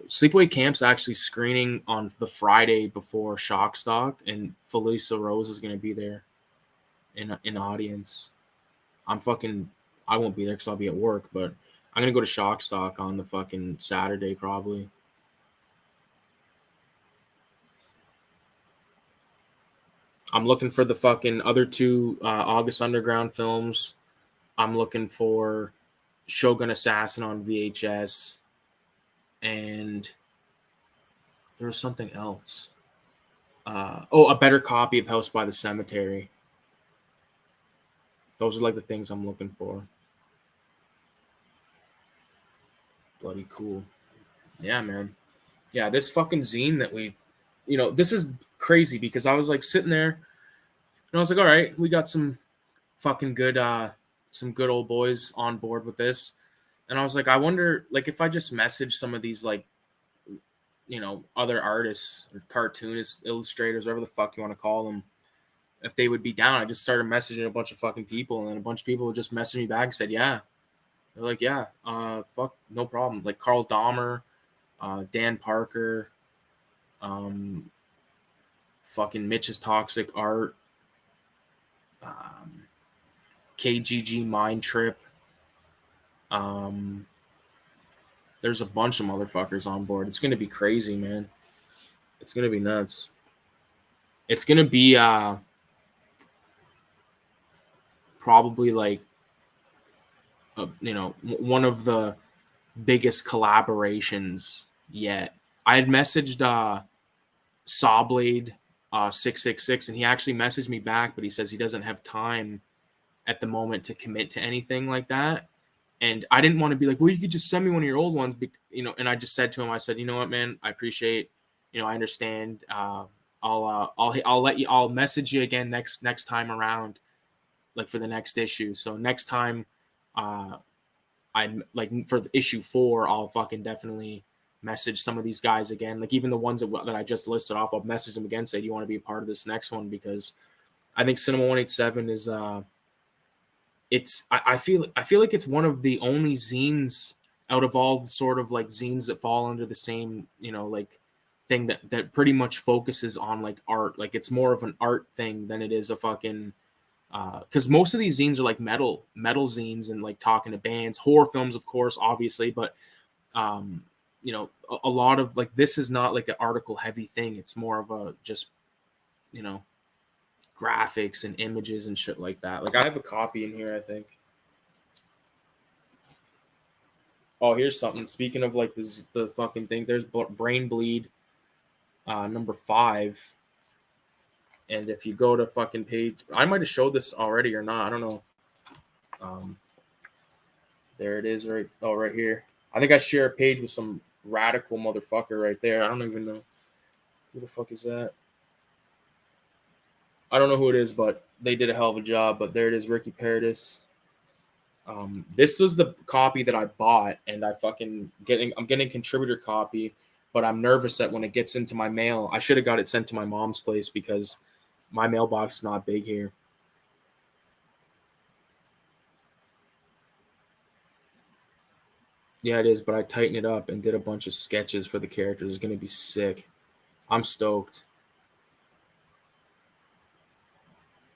Sleepaway Camp's actually screening on the Friday before Shock Stock, and Felissa Rose is going to be there in audience. I won't be there because I'll be at work, but I'm going to go to Shock Stock on the fucking Saturday probably. I'm looking for the fucking other two August Underground films. I'm looking for Shogun Assassin on VHS, and there was something else. A better copy of House by the Cemetery. Those are like the things I'm looking for. Bloody cool. Yeah, man. Yeah, this fucking zine that this is crazy because I was like sitting there and I was like, all right, we got some fucking good, some good old boys on board with this. And I was like, I wonder, like, if I just message some of these, like, other artists or cartoonists, illustrators, whatever the fuck you want to call them, if they would be down. I just started messaging a bunch of fucking people, and then a bunch of people would just message me back and said, yeah. They're like, yeah, fuck, no problem. Like Carl Dahmer, Dan Parker, fucking Mitch's Toxic Art, KGG Mind Trip, There's a bunch of motherfuckers on board. It's gonna be crazy, man. It's gonna be nuts. It's gonna be probably like one of the biggest collaborations yet. I had messaged Sawblade 666, and he actually messaged me back, but he says he doesn't have time at the moment to commit to anything like that. And I didn't want to be like, well, you could just send me one of your old ones, and I just said to him, I said, you know what, man, I appreciate, I understand. I'll message you again next time around, like for the next issue. So next time, I'm like for issue 4, I'll fucking definitely message some of these guys again. Like even the ones that I just listed off, I'll message them again, say, do you want to be a part of this next one? Because I think Cinema 187 is I feel like it's one of the only zines out of all the sort of like zines that fall under the same, like thing that pretty much focuses on like art. Like it's more of an art thing than it is a fucking because most of these zines are like metal zines and like talking to bands, horror films, of course, obviously, but a lot of like this is not like an article heavy thing. It's more of a just graphics and images and shit like that. Like I have a copy in here, I think. Oh, here's something. Speaking of like the fucking thing, there's Brain Bleed, number 5. And if you go to fucking page, I might have showed this already or not. I don't know. There it is, right here. I think I share a page with some radical motherfucker right there. I don't even know who the fuck is that. I don't know who it is, but they did a hell of a job. But there it is, Ricky Paradis. This was the copy that I bought, and I'm getting a contributor copy, but I'm nervous that when it gets into my mail, I should have got it sent to my mom's place because my mailbox is not big here. Yeah, it is, but I tightened it up and did a bunch of sketches for the characters. It's gonna be sick. I'm stoked.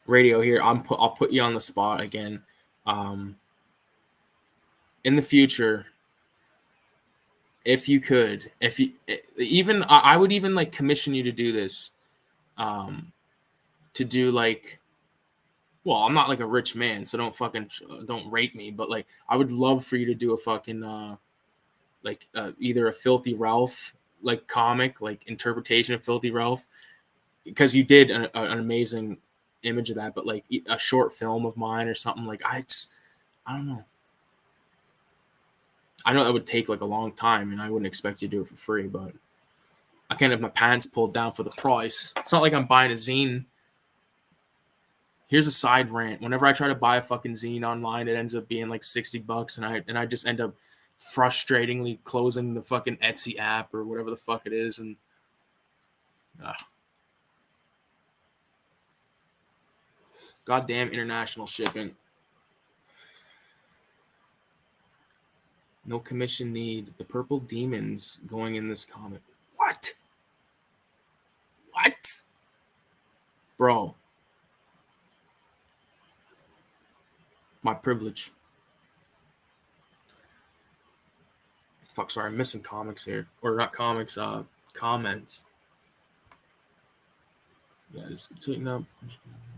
Radio here. I'll put you on the spot again. In the future, if you could, I would even like commission you to do this. To do like, well, I'm not like a rich man, so don't rate me. But like, I would love for you to do a fucking either a Filthy Ralph like comic, like interpretation of Filthy Ralph, because you did an amazing image of that. But like a short film of mine or something. Like I don't know. I know that would take like a long time, and I wouldn't expect you to do it for free, but I can't have my pants pulled down for the price. It's not like I'm buying a zine. Here's a side rant. Whenever I try to buy a fucking zine online, it ends up being like $60, and I just end up frustratingly closing the fucking Etsy app or whatever the fuck it is, and goddamn international shipping. No commission need. The purple demons going in this comic. What? Bro. My privilege. Fuck, sorry, I'm missing comics here. Or not comics, comments. Yeah, just taking up.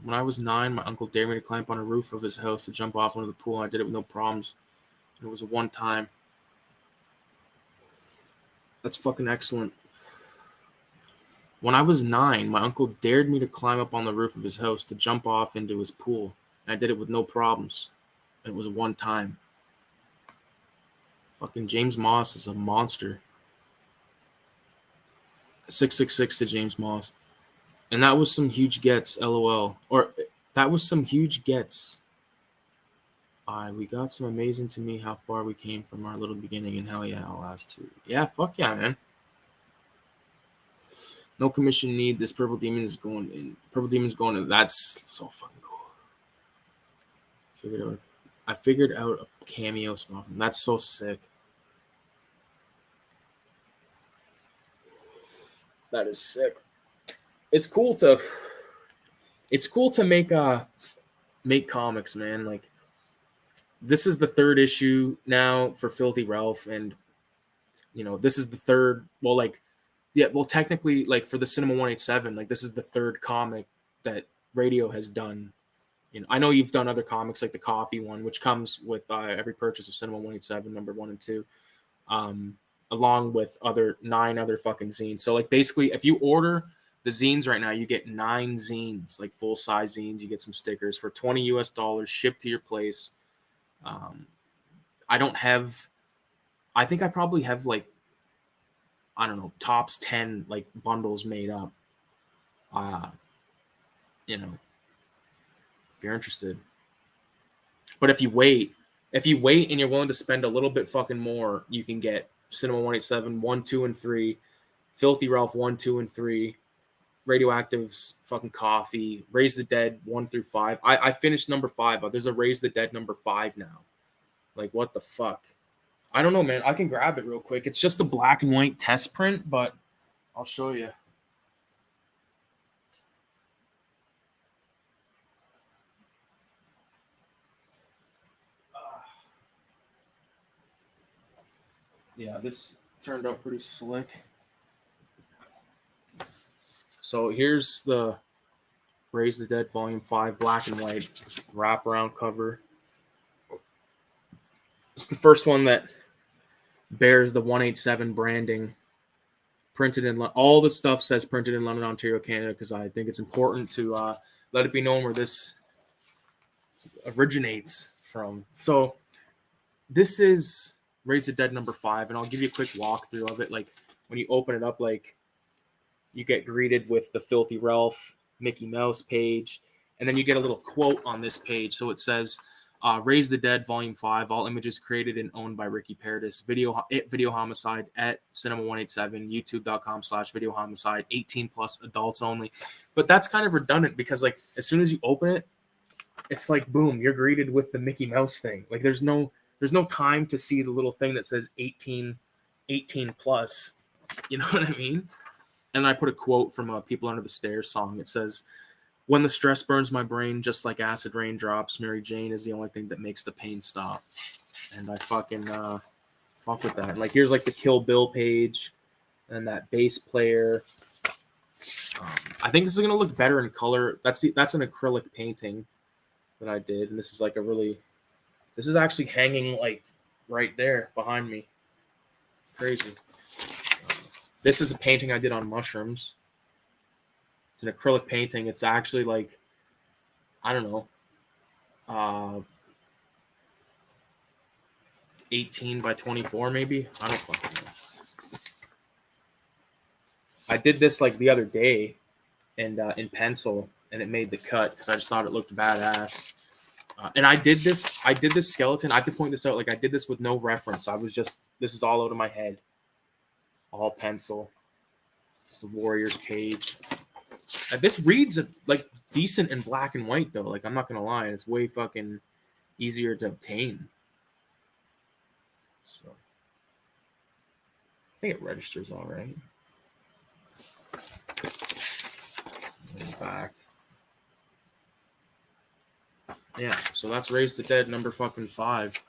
When I was 9, my uncle dared me to climb on a roof of his house to jump off into the pool, and I did it with no problems. It was a one time. That's fucking excellent. When I was 9, my uncle dared me to climb up on the roof of his house to jump off into his pool, and I did it with no problems. It was one time. Fucking James Moss is a monster. 666 to James Moss. And that was some huge gets, LOL. Or that was some huge gets. We got some amazing to me how far we came from our little beginning, and hell yeah, I'll ask too. Yeah, fuck yeah, man. No commission need. This purple demon is going in. Purple demon's going in. That's so fucking cool. I figured out a cameo spot. That's so sick. That is sick. It's cool to make comics, man. Like this is the 3rd issue now for Filthy Ralph, and This is the third. Well, like, yeah, well, technically, like for the Cinema 187, like this is the third comic that Radio has done. I know you've done other comics like the coffee one, which comes with every purchase of Cinema 187, number 1 and 2, um, along with 9 other fucking zines. So like basically, if you order the zines right now, you get 9 zines, like full size zines. You get some stickers for $20 shipped to your place. Um, I don't have. I think I probably have like, I don't know, tops 10 like bundles made up. Uh, you know, if you're interested. But if you wait and you're willing to spend a little bit fucking more, you can get Cinema 187, 1, 2, and 3, Filthy Ralph 1, 2, and 3, Radioactive's fucking Coffee, Raise the Dead 1 through 5. I finished number 5, but there's a Raise the Dead number 5 now. Like, what the fuck? I don't know, man. I can grab it real quick. It's just a black and white test print, but I'll show you. Yeah, this turned out pretty slick. So here's the Raise the Dead Volume 5 black and white wraparound cover. It's the first one that bears the 187 branding. Printed in all the stuff says printed in London, Ontario, Canada, because I think it's important to let it be known where this originates from. So this is Raise the Dead number 5, and I'll give you a quick walkthrough of it. Like when you open it up, like you get greeted with the Filthy Ralph Mickey Mouse page, and then you get a little quote on this page. So it says, Raise the Dead Volume 5, all images created and owned by Ricky Paradis, video homicide at Cinema 187, youtube.com/video homicide, 18 plus adults only. But that's kind of redundant because like as soon as you open it, it's like boom, you're greeted with the Mickey Mouse thing. Like there's no time to see the little thing that says 18 plus. You know what I mean? And I put a quote from a People Under the Stairs song. It says, "When the stress burns my brain just like acid raindrops, Mary Jane is the only thing that makes the pain stop." And I fucking fuck with that. And like here's like the Kill Bill page and that bass player. I think this is gonna look better in color. That's an acrylic painting that I did, and this is like this is actually hanging like right there behind me. Crazy. This is a painting I did on mushrooms. It's an acrylic painting. It's actually like, I don't know, 18 by 24 maybe. I don't fucking know. I did this like the other day, and in pencil, and it made the cut because I just thought it looked badass. And I did this skeleton. I have to point this out. Like I did this with no reference. This is all out of my head. All pencil. It's the Warriors page. This reads like decent in black and white though. Like I'm not gonna lie, it's way fucking easier to obtain. So I think it registers all right. Back. Yeah, so that's Raise the Dead number fucking 5.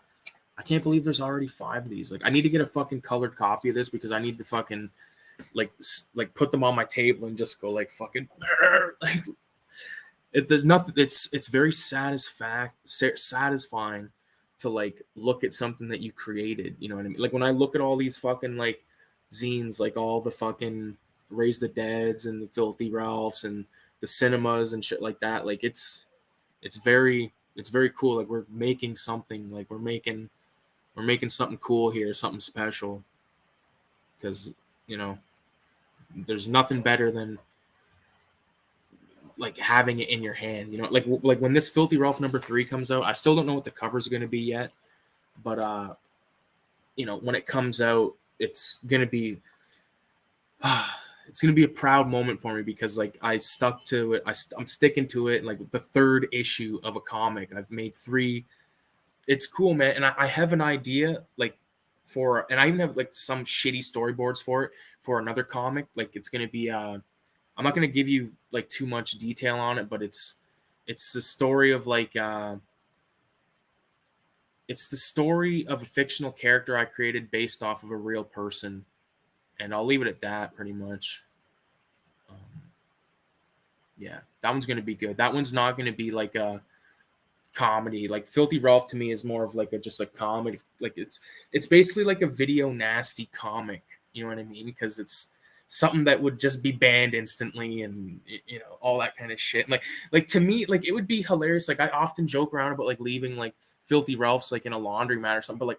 I can't believe there's already 5 of these. Like I need to get a fucking colored copy of this because I need to fucking like put them on my table and just go like fucking like there's nothing. It's very satisfying to like look at something that you created. You know what I mean? Like when I look at all these fucking like zines, like all the fucking Raise the Deads and the Filthy Ralphs and the cinemas and shit like that. Like it's very cool. Like we're making something. Like we're making something cool here, something special. Because there's nothing better than like having it in your hand. Like when this Filthy Ralph number 3 comes out, I still don't know what the cover's going to be yet, but when it comes out, it's going to be a proud moment for me because like I stuck to it. I'm sticking to it. Like the 3rd issue of a comic, I've made 3. It's cool, man. And I have an idea like and I even have like some shitty storyboards for another comic. Like it's going to be I'm not going to give you like too much detail on it, but it's the story of like it's the story of a fictional character I created based off of a real person, and I'll leave it at that pretty much. Yeah, that one's gonna be good. That one's not gonna be like a comedy. Like Filthy Ralph to me is more of like a just a comedy. Like it's basically like a video nasty comic. You know what I mean? Because it's something that would just be banned instantly, and all that kind of shit. Like to me, like it would be hilarious. Like I often joke around about like leaving like Filthy Ralph's like in a laundromat or something. But like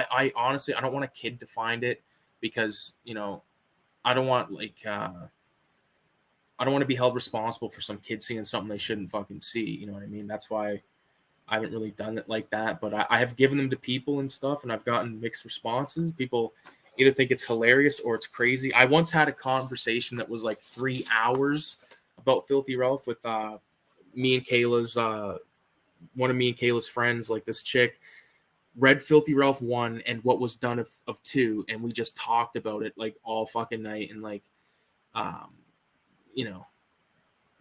I honestly I don't want a kid to find it because I don't want like I don't want to be held responsible for some kid seeing something they shouldn't fucking see. You know what I mean? That's why I haven't really done it like that. But I have given them to people and stuff, and I've gotten mixed responses. People either think it's hilarious or it's crazy. I once had a conversation that was like 3 hours about Filthy Ralph with me and Kayla's one of me and Kayla's friends. Like this chick read Filthy Ralph 1 and what was done of 2, and we just talked about it like all fucking night. And like um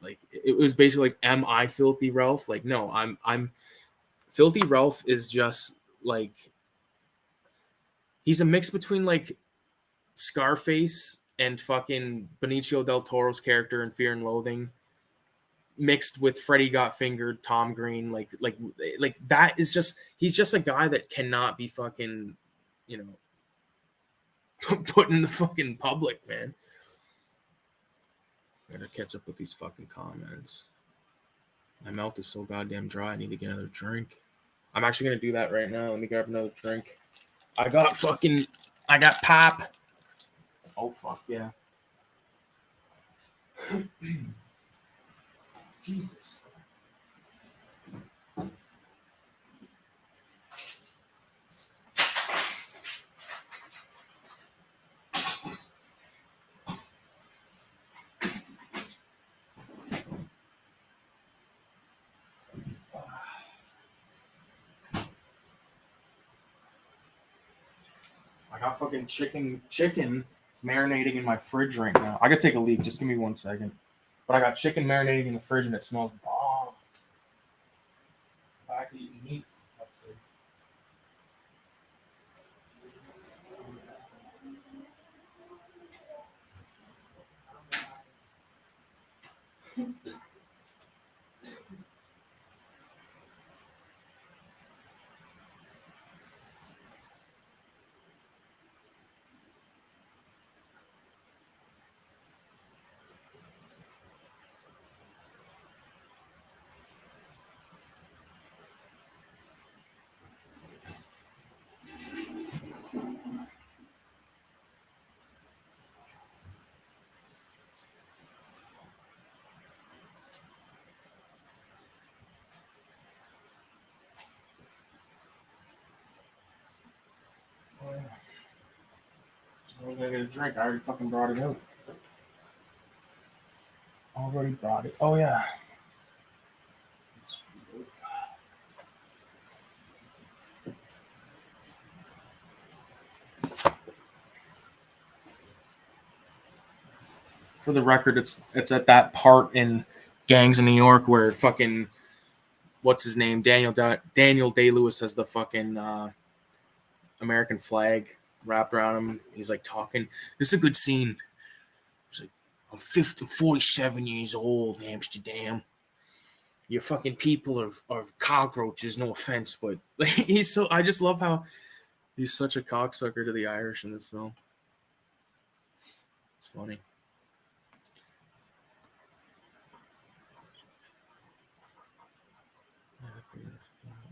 like it was basically like, am I Filthy Ralph? Like, no, I'm Filthy Ralph is just like he's a mix between like Scarface and fucking Benicio del Toro's character in Fear and Loathing, mixed with Freddy Got Fingered, Tom Green. Like that is just he's just a guy that cannot be fucking put in the fucking public, man. I gotta catch up with these fucking comments. My mouth is so goddamn dry. I need to get another drink. I'm actually gonna do that right now. Let me grab another drink. I got pop. Oh fuck yeah. Jesus. I got fucking chicken marinating in my fridge right now. I gotta take a leak. Just give me 1 second. But I got chicken marinating in the fridge and it smells bomb. Back to eating meat. I was gonna get a drink. I already fucking brought it out. Already brought it. Oh yeah. For the record, it's at that part in Gangs in New York where fucking what's his name Daniel Day Lewis has the fucking American flag wrapped around him. He's like talking. This is a good scene. He's like, I'm 47 years old, Amsterdam. Your fucking people are cockroaches. No offense, but he's so. I just love how he's such a cocksucker to the Irish in this film. It's funny.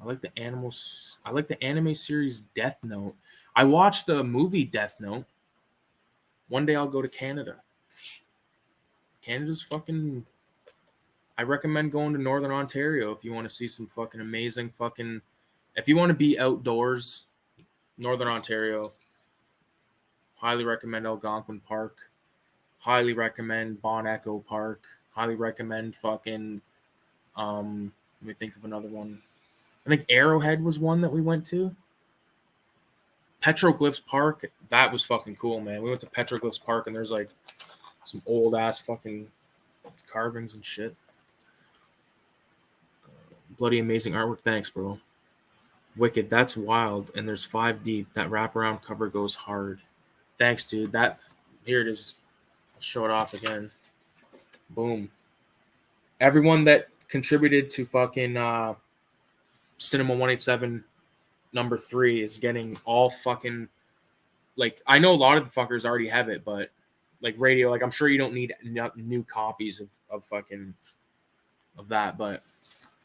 I like the animals. I like the anime series Death Note. I watched the movie Death Note. One day I'll go to Canada. Canada's fucking. I recommend going to Northern Ontario if you want to see some fucking amazing fucking. If you want to be outdoors, Northern Ontario. Highly recommend Algonquin Park. Highly recommend Bon Echo Park. Highly recommend fucking. Let me think of another one. I think Arrowhead was one that we went to. Petroglyphs Park, that was fucking cool, man. We went to Petroglyphs Park and there's like some old ass fucking carvings and shit. Bloody amazing artwork. Thanks, bro. Wicked, that's wild. And there's 5 deep. That wraparound cover goes hard. Thanks, dude. That here it is. I'll show it off again. Boom. Everyone that contributed to fucking Cinema 187 number 3 is getting all fucking, like, I know a lot of the fuckers already have it, but like radio, like I'm sure you don't need new copies of fucking of that, but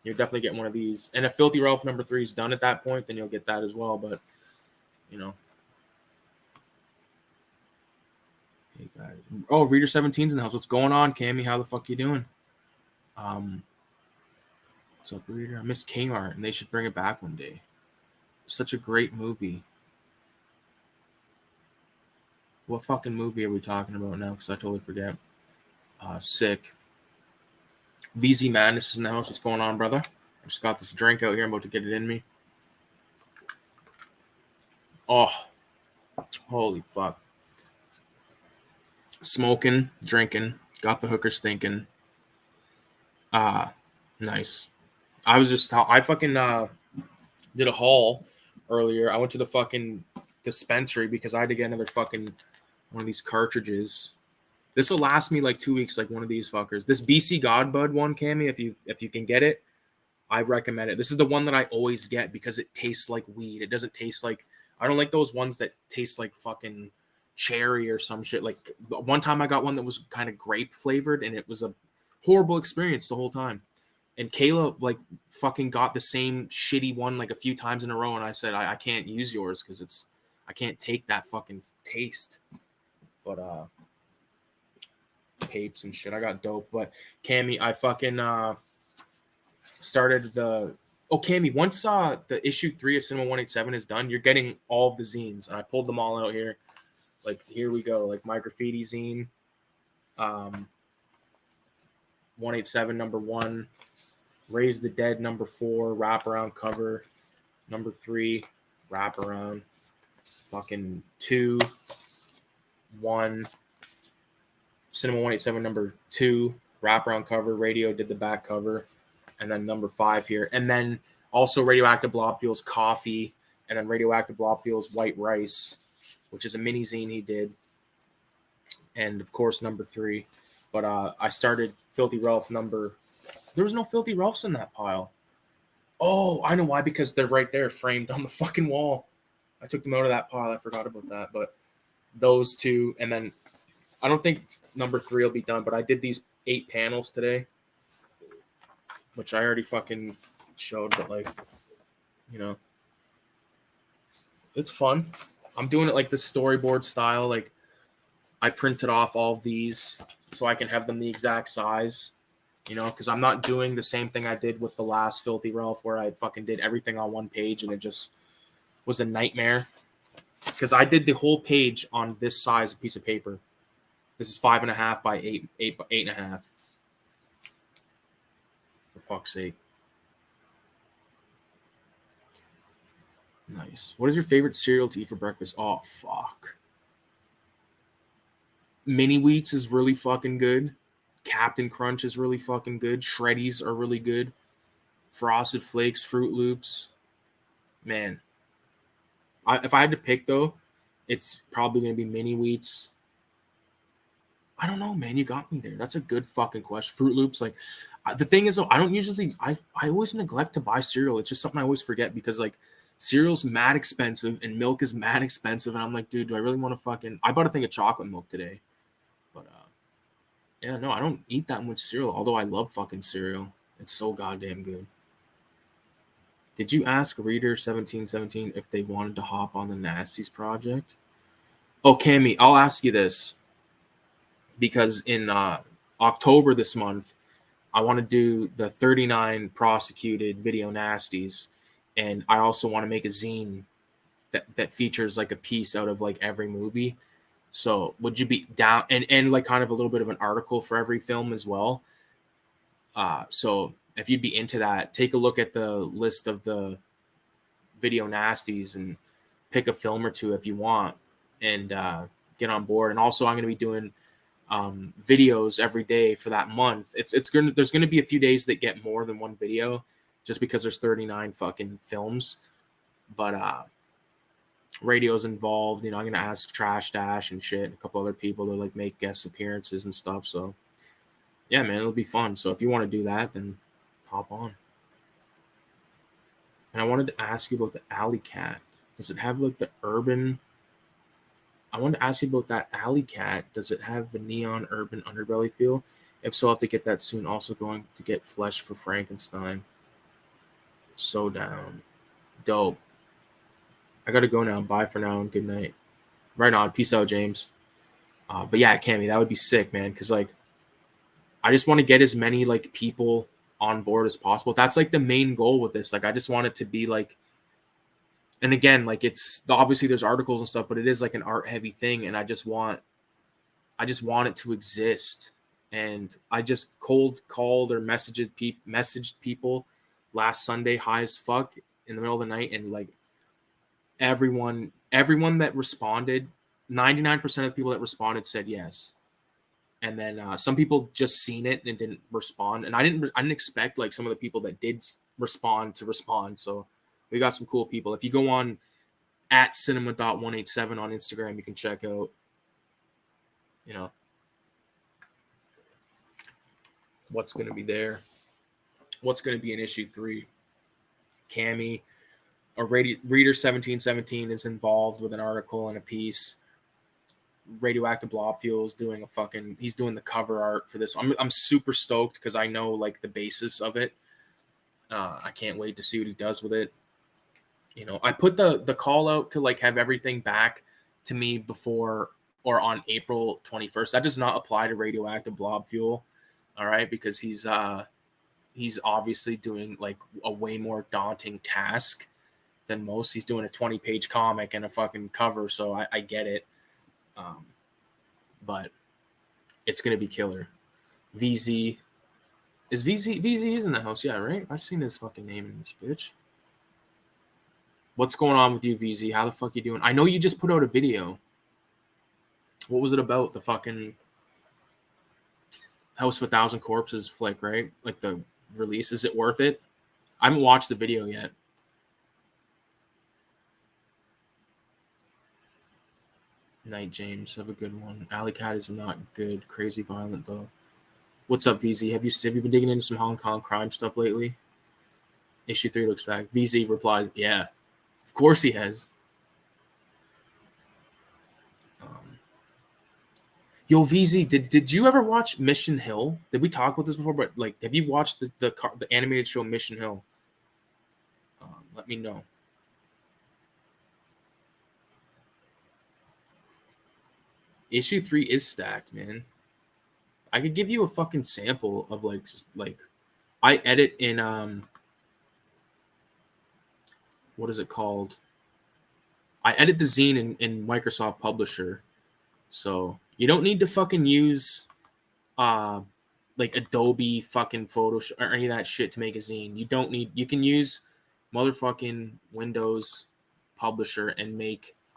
you're definitely getting one of these. And if Filthy Ralph number 3 is done at that point, then you'll get that as well. But you know, hey guys, oh, Reader 17's in the house. What's going on, Cammy? How the fuck you doing? What's up, Reader? I miss Kmart, and they should bring it back one day. Such a great movie. What fucking movie are we talking about now? Because I totally forget. Sick. VZ Madness is in the house. What's going on, brother? I just got this drink out here. I'm about to get it in me. Oh, holy fuck. Smoking, drinking, got the hookers thinking. Nice. I fucking did a haul earlier. I went to the fucking dispensary because I had to get another fucking one of these cartridges. This will last me like 2 weeks, like one of these fuckers. This BC Godbud one, Cammy, if you can get it, I recommend it. This is the one that I always get because it tastes like weed. It doesn't taste like, I don't like those ones that taste like fucking cherry or some shit. Like one time I got one that was kind of grape flavored and it was a horrible experience the whole time. And Kayla like fucking got the same shitty one like a few times in a row, and I said I can't use yours because I can't take that fucking taste. But papes and shit, I got dope. But Cammy, I fucking started the Cammy, once the issue 3 of Cinema 187 is done, you're getting all of the zines, and I pulled them all out here. Like here we go, like my graffiti zine, 187 number 1. Raise the Dead number 4, wraparound cover. Number 3, wraparound. Fucking 2, 1. Cinema 187 number 2, wraparound cover. Radio did the back cover. And then number 5 here. And then also Radioactive Blobfield's Coffee. And then Radioactive Blobfield's White Rice, which is a mini zine he did. And of course, number 3. But I started Filthy Ralph number. There was no Filthy Ralphs in that pile. Oh, I know why, because they're right there framed on the fucking wall. I took them out of that pile. I forgot about that. But those 2, and then I don't think number 3 will be done, but I did these 8 panels today, which I already fucking showed, but like, you know, it's fun. I'm doing it like the storyboard style. Like I printed off all of these so I can have them the exact size. You know, because I'm not doing the same thing I did with the last Filthy Ralph where I fucking did everything on one page and it just was a nightmare. Because I did the whole page on this size piece of paper. This is 5.5 by 8.5. For fuck's sake. Nice. What is your favorite cereal to eat for breakfast? Oh, fuck. Mini Wheats is really fucking good. Captain Crunch is really fucking good. Shreddies are really good. Frosted Flakes, Fruit Loops. Man. If I had to pick, though, it's probably going to be Mini Wheats. I don't know, man. You got me there. That's a good fucking question. Fruit Loops, like, the thing is, though, I don't usually, I always neglect to buy cereal. It's just something I always forget because, like, cereal's mad expensive and milk is mad expensive. And I'm like, dude, do I really want to fucking, I bought a thing of chocolate milk today. But, yeah, no, I don't eat that much cereal, although I love fucking cereal. It's so goddamn good. Did you ask Reader 1717 if they wanted to hop on the Nasties project? Oh, Cammy, I'll ask you this. Because in October this month, I want to do the 39 prosecuted video nasties. And I also want to make a zine that features like a piece out of like every movie. So would you be down and like kind of a little bit of an article for every film as well? So if you'd be into that, take a look at the list of the video nasties and pick a film or two if you want and get on board. And also I'm going to be doing videos every day for that month. There's gonna be a few days that get more than one video just because there's 39 fucking films. but radio's involved. You know, I'm gonna ask Trash Dash and shit, and a couple other people to like make guest appearances and stuff. So yeah, man, it'll be fun. So if you want to do that, then hop on. And I wanted to ask you about the alley cat. Does it have like the urban? I wanted to ask you about that alley cat. Does it have the neon urban underbelly feel? If so, I'll have to get that soon. Also going to get flesh for Frankenstein. So down. Dope. I gotta go now. Bye for now and good night. Right on. Peace out, James. But yeah, Cammy, that would be sick, man. Because like, I just want to get as many like people on board as possible. That's like the main goal with this. Like, I just want it to be like, and again, like it's obviously there's articles and stuff, but it is like an art heavy thing, and I just want it to exist. And I just cold called or messaged people last Sunday high as fuck in the middle of the night, and like everyone that responded, 99% of the people that responded said yes. And then some people just seen it and didn't respond, and I didn't expect like some of the people that did respond to respond. So we got some cool people. If you go on at cinema.187 on Instagram, you can check out, you know, what's going to be there, what's going to be in issue 3. Cammy or Reader 1717 is involved with an article and a piece. Radioactive Blob Fuel's doing he's doing the cover art for this. I'm super stoked because I know like the basis of it. I can't wait to see what he does with it. You know, I put the call out to like have everything back to me before or on April 21st. That does not apply to Radioactive Blob Fuel, all right, because he's obviously doing like a way more daunting task than most. He's doing a 20-page comic and a fucking cover, so I get it. But it's gonna be killer. VZ is VZ is in the house, yeah, right? I've seen his fucking name in this bitch. What's going on with you, VZ? How the fuck you doing? I know you just put out a video. What was it about? The fucking House of 1,000 Corpses flick, right? Like the release. Is it worth it? I haven't watched the video yet. Night, James. Have a good one. Alley Cat is not good. Crazy violent though. What's up, VZ? Have you been digging into some Hong Kong crime stuff lately? Issue 3 looks like. VZ replies, yeah. Of course he has. Yo, VZ, did you ever watch Mission Hill? Did we talk about this before? But like, have you watched the animated show Mission Hill? Let me know. Issue 3 is stacked, man. I could give you a fucking sample of like I edit in what is it called? I edit the zine in Microsoft Publisher. So you don't need to fucking use like Adobe fucking Photoshop or any of that shit to make a zine. You can use motherfucking Windows Publisher and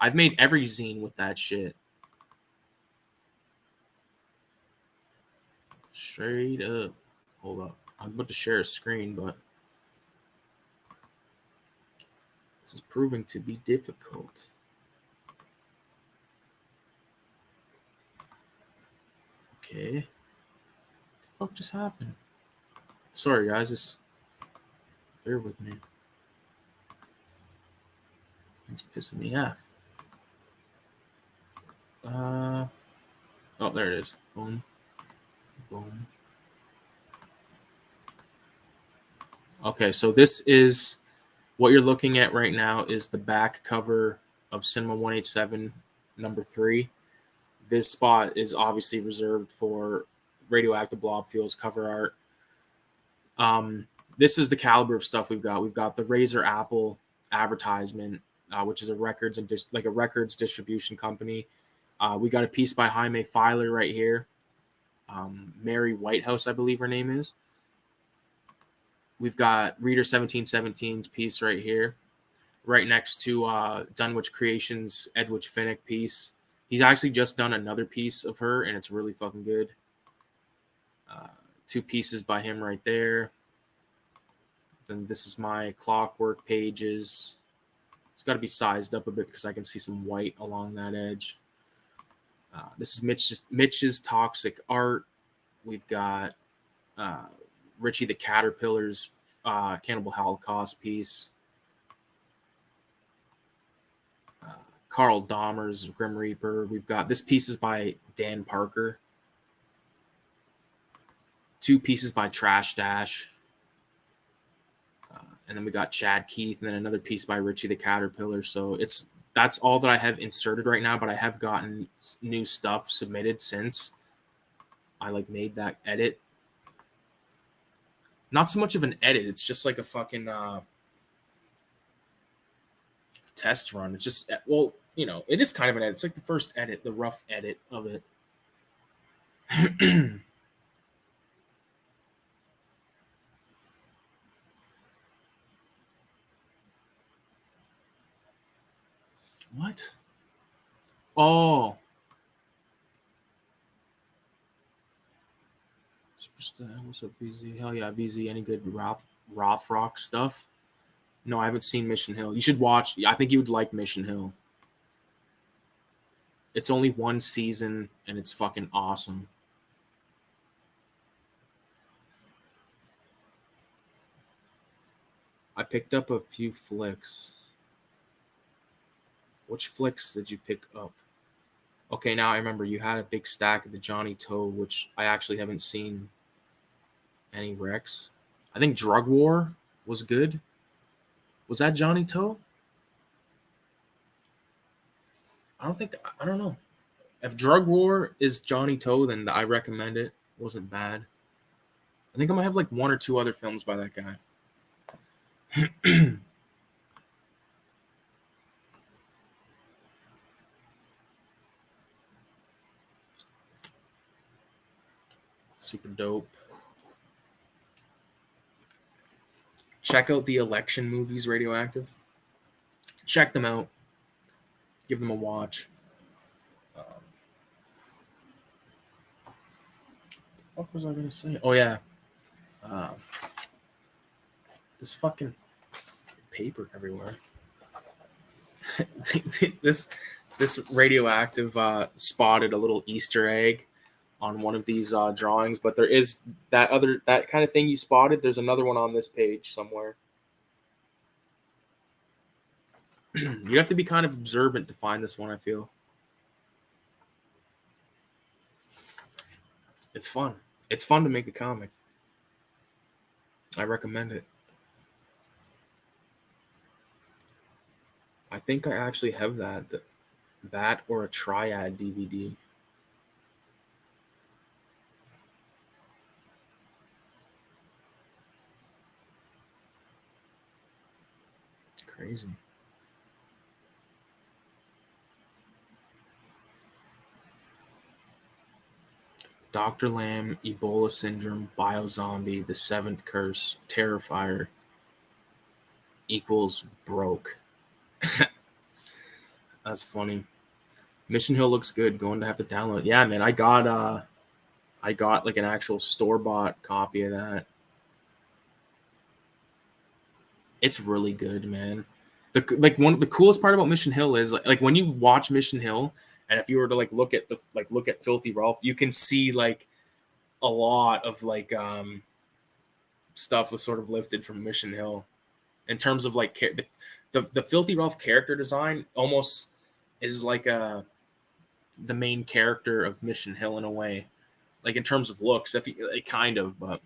I've made every zine with that shit. Straight up. Hold up. I'm about to share a screen, but this is proving to be difficult. Okay. What the fuck just happened? Sorry, guys. Just bear with me. It's pissing me off. Oh, there it is. Boom. Boom. Okay, so this is what you're looking at right now is the back cover of Cinema 187, number 3. This spot is obviously reserved for Radioactive Blob Fuel's cover art. This is the caliber of stuff we've got. We've got the Razor Apple advertisement, which is a records distribution company. We got a piece by Jaime Filer right here. Mary Whitehouse, I believe her name is. We've got Reader 1717's piece right here, right next to Dunwich Creations' Edwidge Finnick piece. He's actually just done another piece of her, and it's really fucking good. 2 pieces by him right there. Then this is my Clockwork pages. It's got to be sized up a bit because I can see some white along that edge. This is Mitch's Toxic Art. We've got Richie the Caterpillar's Cannibal Holocaust piece. Carl Dahmer's Grim Reaper. We've got this piece is by Dan Parker. 2 pieces by Trash Dash. And then we got Chad Keith, and then another piece by Richie the Caterpillar. So that's all that I have inserted right now, but I have gotten new stuff submitted since I like made that edit. Not so much of an edit, it's just like a fucking test run. It's just, well, you know, it is kind of an edit. It's like the first edit, the rough edit of it. What? Oh. What's up, VZ? Hell yeah, VZ. Any good Rothrock stuff? No, I haven't seen Mission Hill. You should watch. I think you would like Mission Hill. It's only 1 season, and it's fucking awesome. I picked up a few flicks. Which flicks did you pick up? Okay, now I remember you had a big stack of the Johnny Toe, which I actually haven't seen any Rex. I think Drug War was good. Was that Johnny Toe? I don't know. If Drug War is Johnny Toe, then I recommend it. It wasn't bad. I think I might have like 1 or 2 other films by that guy. Super dope. Check out the election movies, Radioactive. Check them out. Give them a watch. What was I gonna say? Oh yeah. This fucking paper everywhere. this Radioactive spotted a little Easter egg on one of these drawings, but there is that kind of thing you spotted. There's another one on this page somewhere. You have to be kind of observant to find this one, I feel. It's fun. It's fun to make a comic. I recommend it. I think I actually have that or a Triad DVD. Crazy. Dr. Lamb, Ebola Syndrome, Biozombie, The Seventh Curse, Terrifier equals broke. That's funny. Mission Hill looks good. Going to have to download. Yeah, man, I got like an actual store-bought copy of that. It's really good, man. One of the coolest part about Mission Hill is like when you watch Mission Hill, and if you were to look at Filthy Ralph, you can see like a lot of like stuff was sort of lifted from Mission Hill in terms of like the Filthy Ralph character design almost is like the main character of Mission Hill in a way, like in terms of looks, if you, like, kind of, but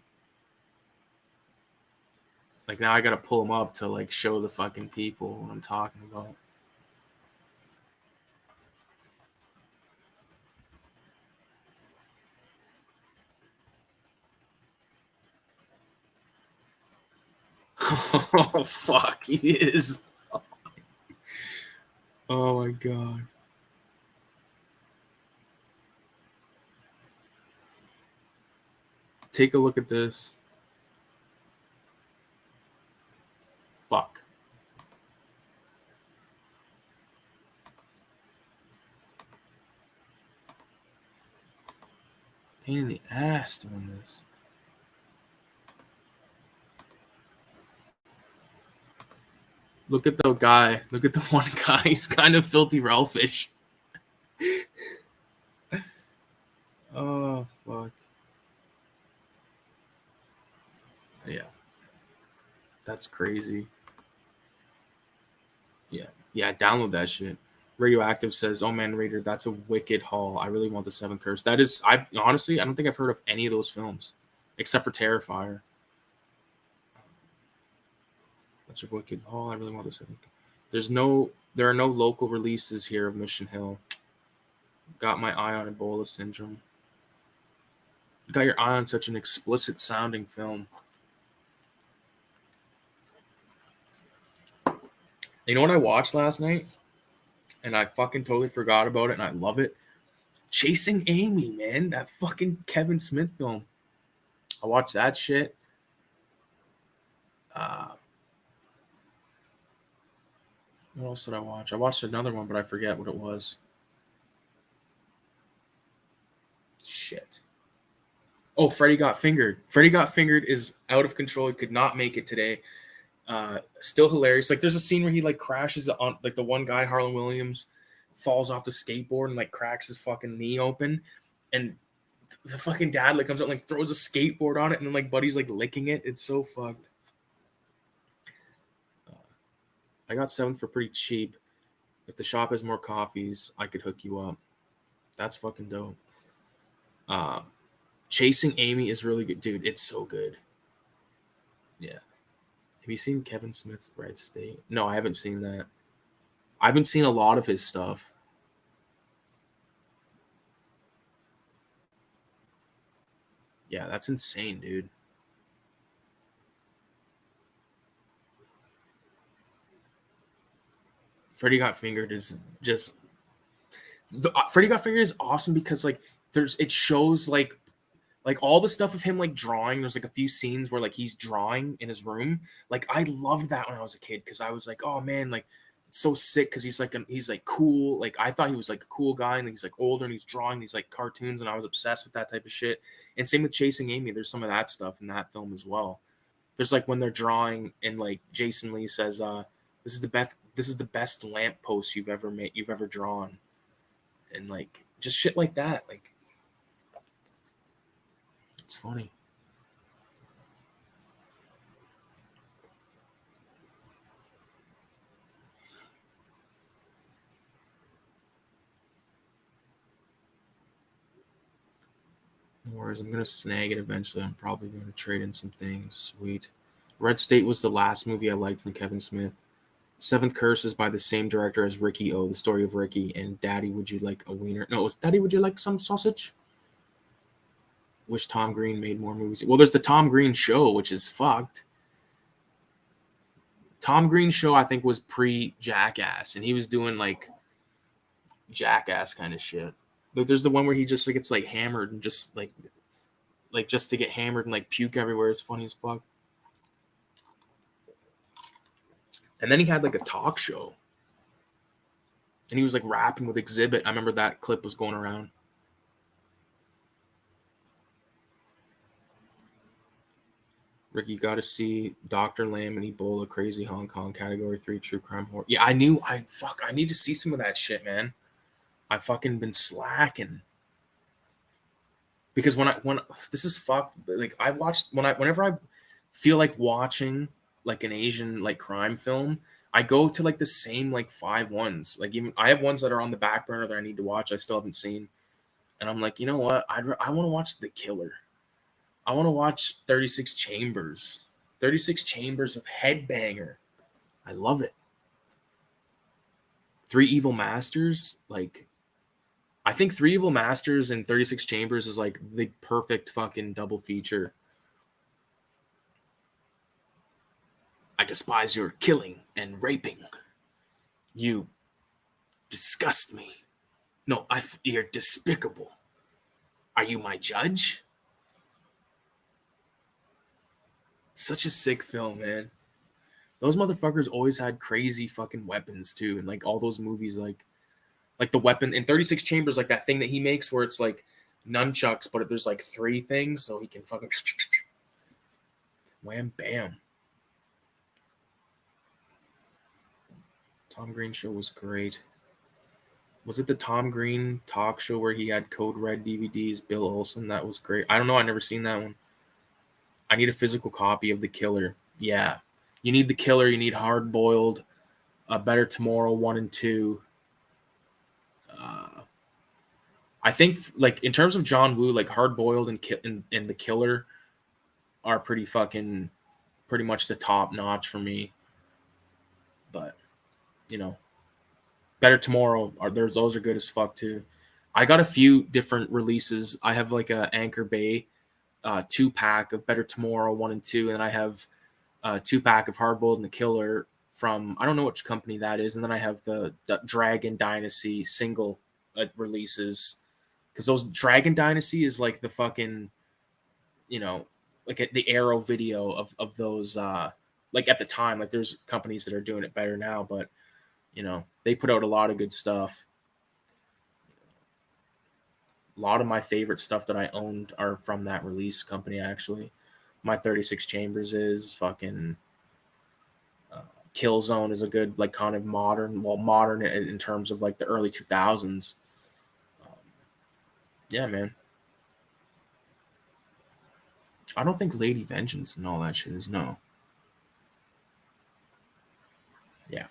like now I gotta pull them up to like show the fucking people what I'm talking about. Oh fuck, he is. Oh my god. Take a look at this. Fuck. Pain in the ass doing this. Look at the guy. Look at the one guy. He's kind of filthy Ralphish. Oh, fuck. Yeah. That's crazy. Yeah. Yeah, download that shit. Radioactive says, "Oh man, Raider, that's a wicked haul. I really want the Seven Curse." That is, I honestly, I don't think I've heard of any of those films, except for Terrifier. That's a wicked haul. I really want the Seven. There are no local releases here of Mission Hill. Got my eye on Ebola Syndrome. Got your eye on such an explicit sounding film. You know what I watched last night? And I fucking totally forgot about it, and I love it. Chasing Amy, man. That fucking Kevin Smith film. I watched that shit. What else did I watch? I watched another one, but I forget what it was. Shit. Oh, Freddy Got Fingered. Freddy Got Fingered is out of control. He could not make it today. Still hilarious. Like, there's a scene where he like crashes on like the one guy, Harlan Williams, falls off the skateboard and like cracks his fucking knee open, and the fucking dad like comes out and like throws a skateboard on it, and then like Buddy's like licking it. It's so fucked. I got 7 for pretty cheap. If the shop has more coffees, I could hook you up. That's fucking dope. Chasing Amy is really good, dude. It's so good. Yeah. Have you seen Kevin Smith's Red State? No, I haven't seen that. I haven't seen a lot of his stuff. Yeah, that's insane, dude. Freddy Got Fingered is just Freddy Got Fingered is awesome because like it shows like all the stuff of him like drawing. There's like a few scenes where like he's drawing in his room. Like I loved that when I was a kid because I was like, oh man, like it's so sick because he's like cool. Like I thought he was like a cool guy and he's like older and he's drawing these like cartoons and I was obsessed with that type of shit. And same with Chasing Amy. There's some of that stuff in that film as well. There's like when they're drawing and like Jason Lee says, this is the best lamppost you've ever made, you've ever drawn." And like just shit like that. Like it's funny. No worries, I'm gonna snag it eventually. I'm probably gonna trade in some things. Sweet. Red State was the last movie I liked from Kevin Smith. Seventh Curse is by the same director as Riki-oh, the story of Ricky, and Daddy, Would You Like a Wiener? No, it was Daddy, Would You Like Some Sausage? Wish Tom Green made more movies. Well, there's the Tom Green Show, which is fucked. Tom Green Show, I think, was pre-Jackass, and he was doing like Jackass kind of shit. Like, there's the one where he just like gets like hammered and just like just to get hammered and like puke everywhere. It's funny as fuck. And then he had like a talk show, and he was like rapping with Exhibit. I remember that clip was going around. Ricky, got to see Dr. Lamb and Ebola, Crazy Hong Kong, Category 3, True Crime Horror. Yeah, I need to see some of that shit, man. I fucking been slacking. Because when this is fucked, like I watched whenever I feel like watching like an Asian like crime film, I go to like the same like 5 ones. Like even I have ones that are on the back burner that I need to watch. I still haven't seen, and I'm like, you know what? I want to watch The Killer. I want to watch 36 Chambers. 36 Chambers of Headbanger. I love it. Three Evil Masters, like I think Three Evil Masters and 36 Chambers is like the perfect fucking double feature. I despise your killing and raping. You disgust me. No, you're despicable. Are you my judge? Such a sick film, man. Those motherfuckers always had crazy fucking weapons too, and like all those movies, like the weapon in 36 Chambers, like that thing that he makes where it's like nunchucks, but there's like 3 things, so he can fucking wham bam. Tom Green show was great. Was it the Tom Green talk show where he had Code Red DVDs? Bill Olsen, that was great. I don't know. I never seen that one. I need a physical copy of The Killer. Yeah, you need The Killer. You need Hard Boiled, Better Tomorrow 1 and 2. I think like in terms of John Woo, like Hard Boiled and The Killer are pretty much the top notch for me. But you know, Better Tomorrow those are good as fuck too. I got a few different releases. I have like a Anchor Bay 2-pack of Better Tomorrow 1 and 2, and then I have a 2-pack of Hard Boiled and The Killer from I don't know which company that is, and then I have the Dragon Dynasty single releases, because those Dragon Dynasty is like the fucking, you know, like the Arrow video of those like at the time. Like there's companies that are doing it better now, but you know, they put out a lot of good stuff. A lot of my favorite stuff that I owned are from that release company, actually. My 36 Chambers is fucking Killzone is a good, like, kind of modern in terms of like the early 2000s. Yeah, man. I don't think Lady Vengeance and all that shit is, no. Yeah.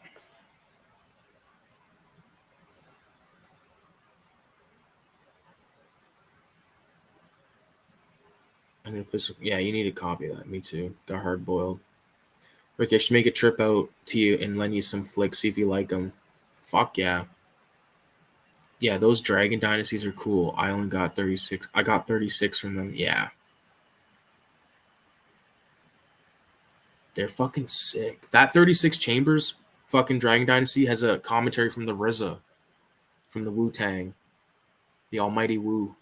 I mean, yeah, you need a copy of that. Me too. Got Hard Boiled. Rick, I should make a trip out to you and lend you some flicks, see if you like them. Fuck yeah. Yeah, those Dragon Dynasties are cool. I only got 36. I got 36 from them. Yeah. They're fucking sick. That 36 Chambers fucking Dragon Dynasty has a commentary from the RZA, from the Wu-Tang, the Almighty Wu.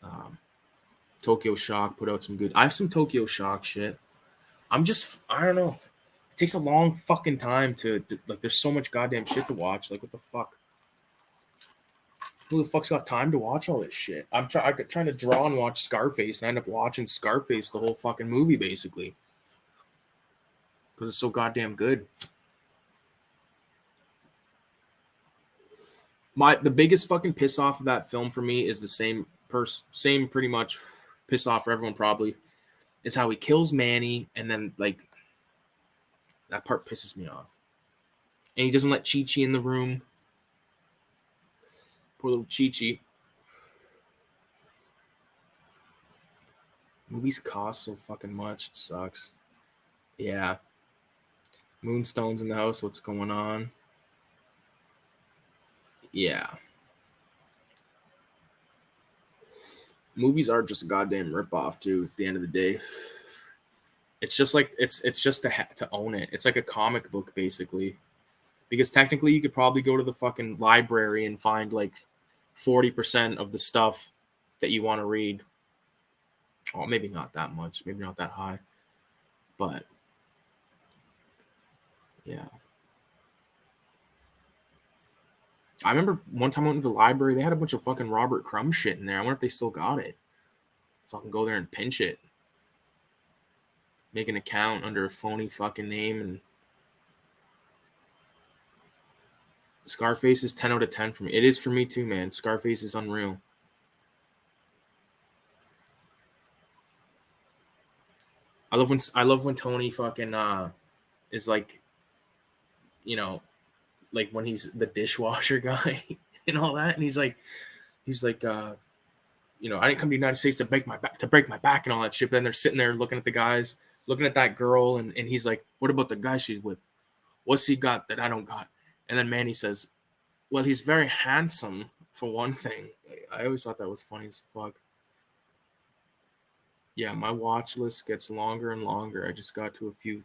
Um, Tokyo Shock put out some good. I have some Tokyo Shock shit. I don't know. It takes a long fucking time to like. There's so much goddamn shit to watch. Like, what the fuck? Who the fuck's got time to watch all this shit? I'm trying to draw and watch Scarface, and I end up watching Scarface the whole fucking movie basically because it's so goddamn good. The biggest fucking piss off of that film for me is the same pretty much piss off for everyone probably, is how he kills Manny, and then like that part pisses me off. And he doesn't let Chi-Chi in the room. Poor little Chi-Chi. Movies cost so fucking much. It sucks. Yeah. Moonstone's in the house. What's going on? Yeah. Movies are just a goddamn ripoff too. At the end of the day, it's just like it's just to own it. It's like a comic book basically, because technically you could probably go to the fucking library and find like 40% of the stuff that you want to read. Oh, maybe not that much. Maybe not that high, but yeah. I remember one time I went to the library. They had a bunch of fucking Robert Crumb shit in there. I wonder if they still got it. Fucking go there and pinch it. Make an account under a phony fucking name. And Scarface is 10 out of 10 for me. It is for me too, man. Scarface is unreal. I love when Tony fucking is like, you know, like when he's the dishwasher guy and all that, and he's like you know, I didn't come to the United States to break my back and all that shit. But then they're sitting there looking at the guys, looking at that girl, and he's like, what about the guy she's with? What's he got that I don't got? And then Manny says, well, he's very handsome for one thing. I always thought that was funny as fuck. Yeah, my watch list gets longer and longer. I just got to a few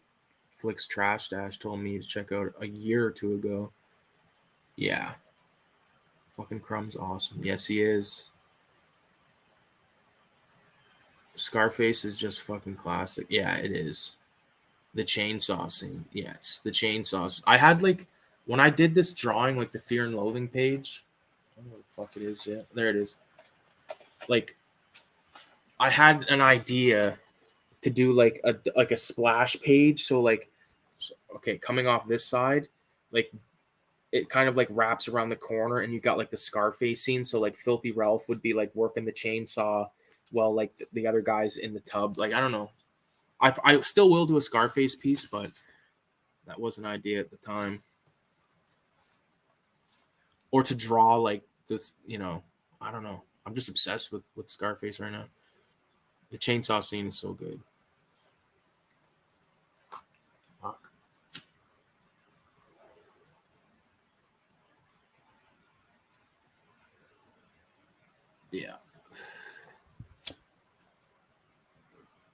flicks Trash Dash told me to check out a year or two ago. Yeah. Fucking Crumb's awesome. Yes, he is. Scarface is just fucking classic. Yeah, it is. The chainsaw scene. Yes, the chainsaws. I had like when I did this drawing, like the Fear and Loathing page. I don't know what the fuck it is yet. There it is. Like, I had an idea to do like a splash page. So like, okay, coming off this side, like it kind of like wraps around the corner, and you got like the Scarface scene. So like Filthy Ralph would be like working the chainsaw while like the other guys in the tub. Like I don't know. I still will do a Scarface piece, but that was an idea at the time. Or to draw like this, I don't know. I'm just obsessed with Scarface right now. The chainsaw scene is so good. Fuck. Yeah.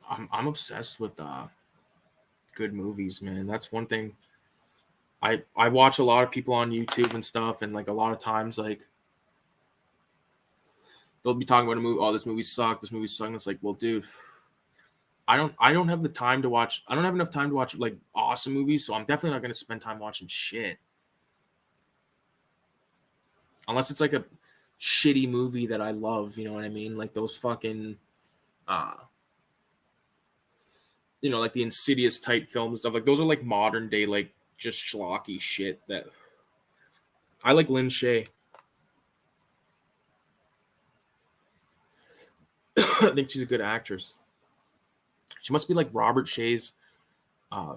I'm obsessed with good movies, man. That's one thing. I watch a lot of people on YouTube and stuff, and like a lot of times like they'll be talking about a movie. Oh, this movie sucked. This movie sucked. And it's like, well, dude, I don't have the time to watch. I don't have enough time to watch like awesome movies, so I'm definitely not going to spend time watching shit unless it's like a shitty movie that I love. You know what I mean? Like those fucking, uh, like the Insidious type films stuff. Like those are like modern day, like just schlocky shit that I like. Lynn Shay. I think she's a good actress. She must be like Robert Shay's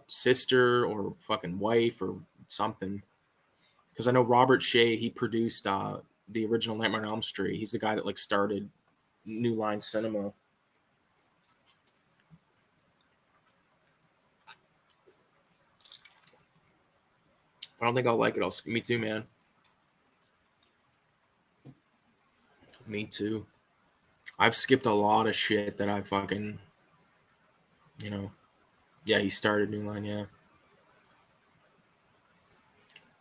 sister or fucking wife or something. Because I know Robert Shay, he produced the original Nightmare on Elm Street. He's the guy that like started New Line Cinema. I don't think I'll like it. Me too, man. Me too. I've skipped a lot of shit that I fucking, you know. Yeah, he started New Line. Yeah,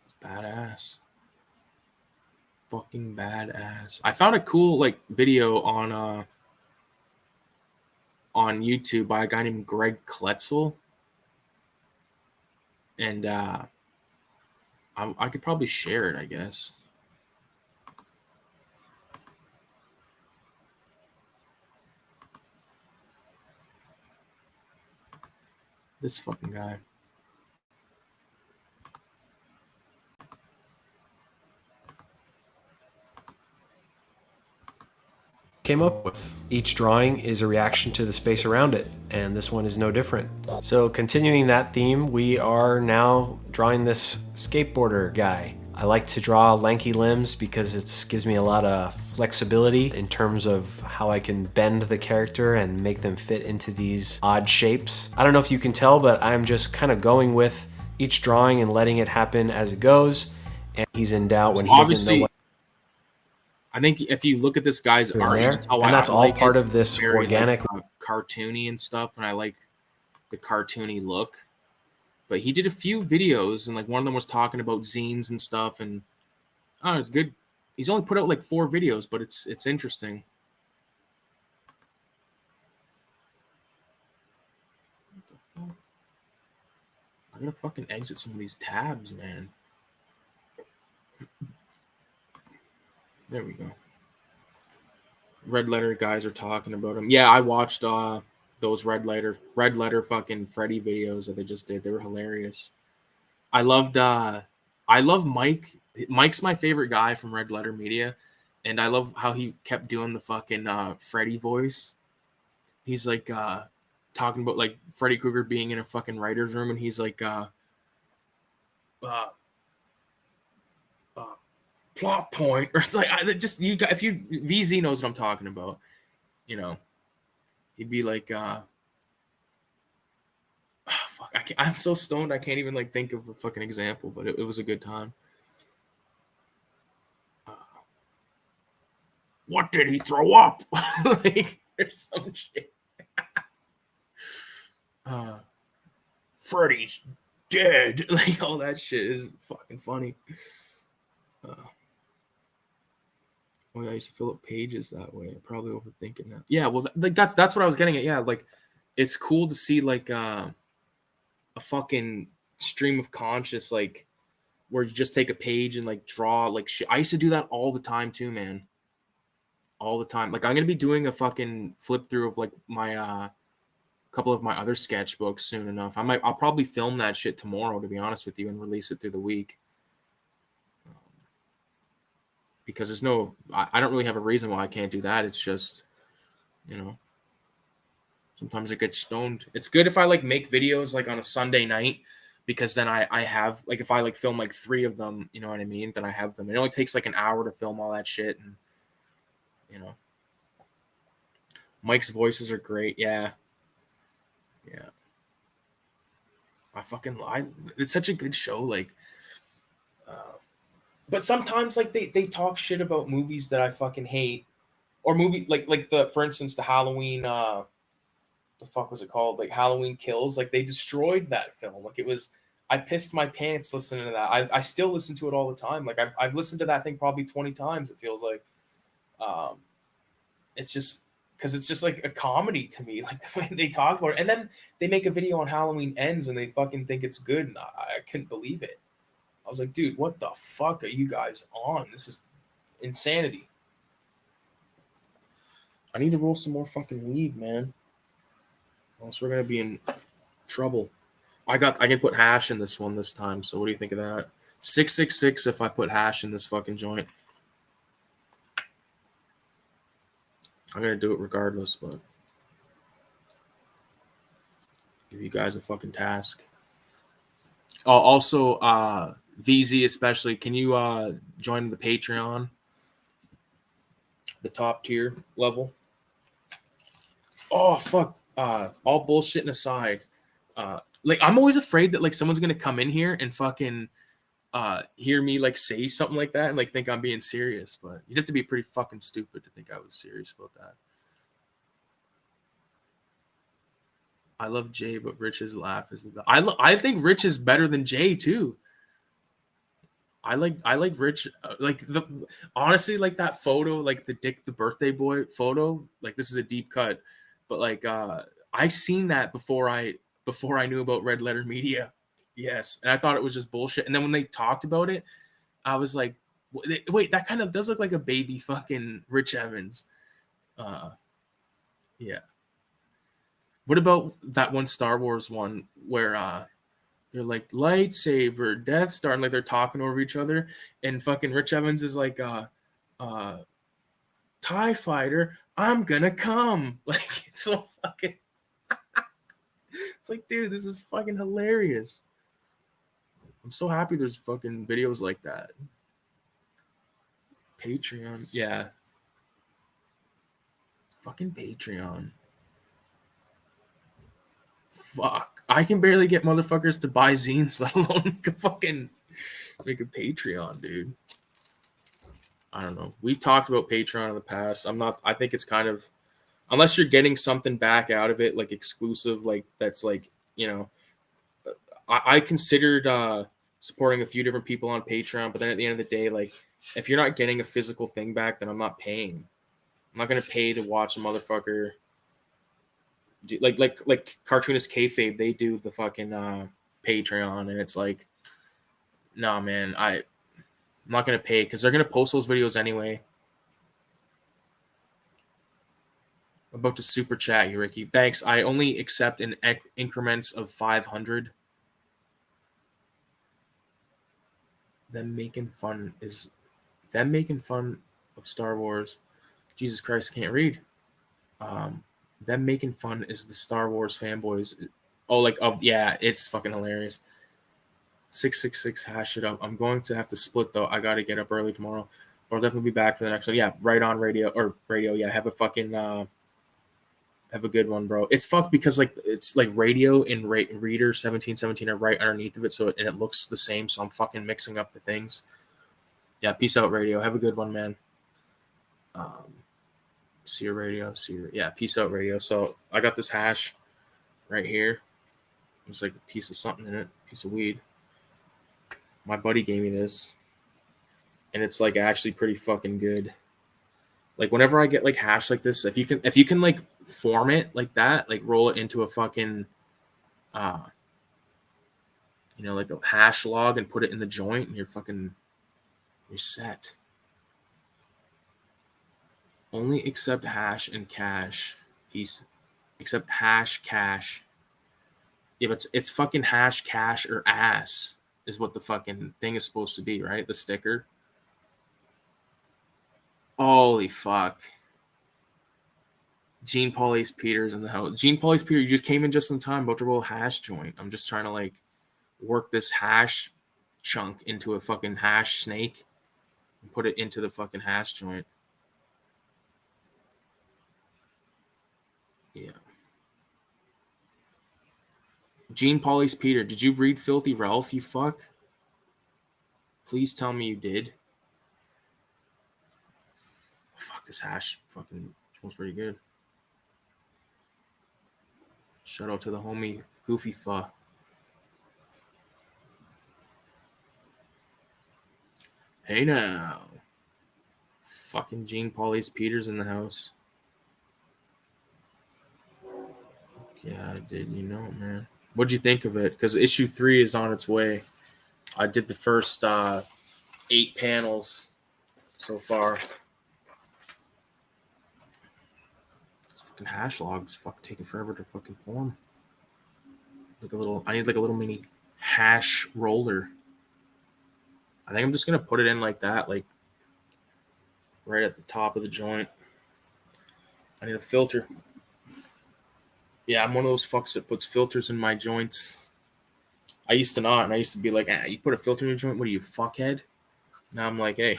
it's badass. Fucking badass. I found a cool like video on YouTube by a guy named Greg Kletzel, and I could probably share it. I guess this fucking guy. Came up with. Each drawing is a reaction to the space around it, and this one is no different. So continuing that theme, we are now drawing this skateboarder guy. I like to draw lanky limbs because it gives me a lot of flexibility in terms of how I can bend the character and make them fit into these odd shapes. I don't know if you can tell, but I'm just kind of going with each drawing and letting it happen as it goes. And he's in doubt when he doesn't know what. I think if you look at this guy's art, you can tell why and that's I all like part it. of this Very, organic, like, cartoony and stuff, and I like the cartoony look. But he did a few videos, and like one of them was talking about zines and stuff, and oh, it's good. He's only put out like 4 videos, but it's interesting. What the fuck? I'm gonna fucking exit some of these tabs, man. There we go. Red Letter guys are talking about him. Yeah, I watched those Red Letter fucking Freddy videos that they just did. They were hilarious. I love Mike. Mike's my favorite guy from Red Letter Media, and I love how he kept doing the fucking Freddy voice. He's like talking about like Freddy Krueger being in a fucking writer's room, and he's like uh, uh plot point or like just you got if you VZ knows what I'm talking about, you know. He'd be like fuck, I'm so stoned I can't even like think of a fucking example, but it was a good time. What did he throw up? Like or some shit. Uh Freddy's dead. Like all that shit is fucking funny. Oh yeah, I used to fill up pages that way. I'm probably overthinking that. Yeah, well, like that's what I was getting at. Yeah, like it's cool to see like a fucking stream of conscious, like where you just take a page and like draw like shit. I used to do that all the time too, man. All the time. Like I'm gonna be doing a fucking flip through of like my couple of my other sketchbooks soon enough. I'll probably film that shit tomorrow, to be honest with you, and release it through the week. because there's no, I don't really have a reason why I can't do that. It's just, you know, sometimes I get stoned. It's good if I like make videos like on a Sunday night, because then I have like, if I like film like 3 of them, you know what I mean? Then I have them. It only takes like an hour to film all that shit, and you know, Mike's voices are great. Yeah, yeah. It's such a good show. Like, but sometimes like they talk shit about movies that I fucking hate, or movie like the, for instance, the Halloween the fuck was it called, like Halloween Kills, like they destroyed that film. Like it was, I pissed my pants listening to that. I still listen to it all the time. Like I've listened to that thing probably 20 times, it feels like. um it's just because it's just like a comedy to me, like the way they talk about it, and then they make a video on Halloween Ends and they fucking think it's good, and I couldn't believe it. I was like, dude, what the fuck are you guys on? This is insanity. I need to roll some more fucking weed, man. Or else we're gonna be in trouble. I can put hash in this one this time. So what do you think of that? 666 if I put hash in this fucking joint. I'm gonna do it regardless, but give you guys a fucking task. Oh, also, VZ especially, can you join the Patreon, the top tier level? Oh fuck. All bullshitting aside, like I'm always afraid that like someone's gonna come in here and fucking hear me like say something like that and like think I'm being serious, but you'd have to be pretty fucking stupid to think I was serious about that. I love Jay, but Rich's laugh is the best. I think Rich is better than Jay too. I like Rich, like the, honestly, like that photo, like the Dick the birthday boy photo, like this is a deep cut, but like I seen that before I knew about Red Letter Media. Yes, and I thought it was just bullshit. And then when they talked about it, I was like, wait, that kind of does look like a baby fucking Rich Evans. Uh, yeah. What about that one Star Wars one where they're like lightsaber, Death Star, and like they're talking over each other, and fucking Rich Evans is like uh TIE fighter, I'm gonna come. Like it's so fucking, it's like, dude, this is fucking hilarious. I'm so happy there's fucking videos like that. Patreon, yeah. Fucking Patreon. Fuck. I can barely get motherfuckers to buy zines, let alone make a Patreon, dude. I don't know. We've talked about Patreon in the past. I think it's kind of, unless you're getting something back out of it, like exclusive, like that's like, you know, I considered supporting a few different people on Patreon, but then at the end of the day, like if you're not getting a physical thing back, then I'm not paying. I'm not gonna pay to watch a motherfucker do, like cartoonist kayfabe. They do the fucking Patreon, and it's like, nah, man, I'm not gonna pay because they're gonna post those videos anyway. I'm about to super chat you, Ricky. Thanks. I only accept in increments of 500. Them making fun of Star Wars. Jesus Christ, can't read. Them making fun is the Star Wars fanboys. Oh, like of, yeah, it's fucking hilarious. 666 hash it up. I'm going to have to split though. I gotta get up early tomorrow. But I'll definitely be back for the next one. Yeah, right on radio or radio. Yeah, have a fucking have a good one, bro. It's fucked because like it's like radio and reader 1717 are right underneath of it, so and it looks the same. So I'm fucking mixing up the things. Yeah, peace out, radio. Have a good one, man. See your radio. Yeah, peace out, radio. So I got this hash right here. There's like a piece of something in it, piece of weed. My buddy gave me this, and it's like actually pretty fucking good. Like whenever I get like hash like this, if you can like form it like that, like roll it into a fucking uh like a hash log and put it in the joint, and you're set. Only accept hash and cash. Piece accept hash cash. Yeah, but it's fucking hash cash or ass is what the fucking thing is supposed to be, right? The sticker. Holy fuck. Gene Paul's Peter's in the house. Gene Paul's Peter, you just came in just in time, about to roll a hash joint. I'm just trying to like work this hash chunk into a fucking hash snake and put it into the fucking hash joint. Yeah. Gene Paul's Peter, did you read Filthy Ralph, you fuck? Please tell me you did. Fuck, this hash fucking smells pretty good. Shout out to the homie Goofy Fa. Hey now. Fucking Gene Paul's Peter's in the house. Yeah, I did. You know, man. What'd you think of it? Because issue 3 is on its way. I did the first 8 panels so far. This fucking hash log's fucking taking forever to fucking form. I need like a little mini hash roller. I think I'm just gonna put it in like that, like right at the top of the joint. I need a filter. Yeah, I'm one of those fucks that puts filters in my joints. I used to not, and I used to be like, you put a filter in your joint? What are you, fuckhead? Now I'm like, hey.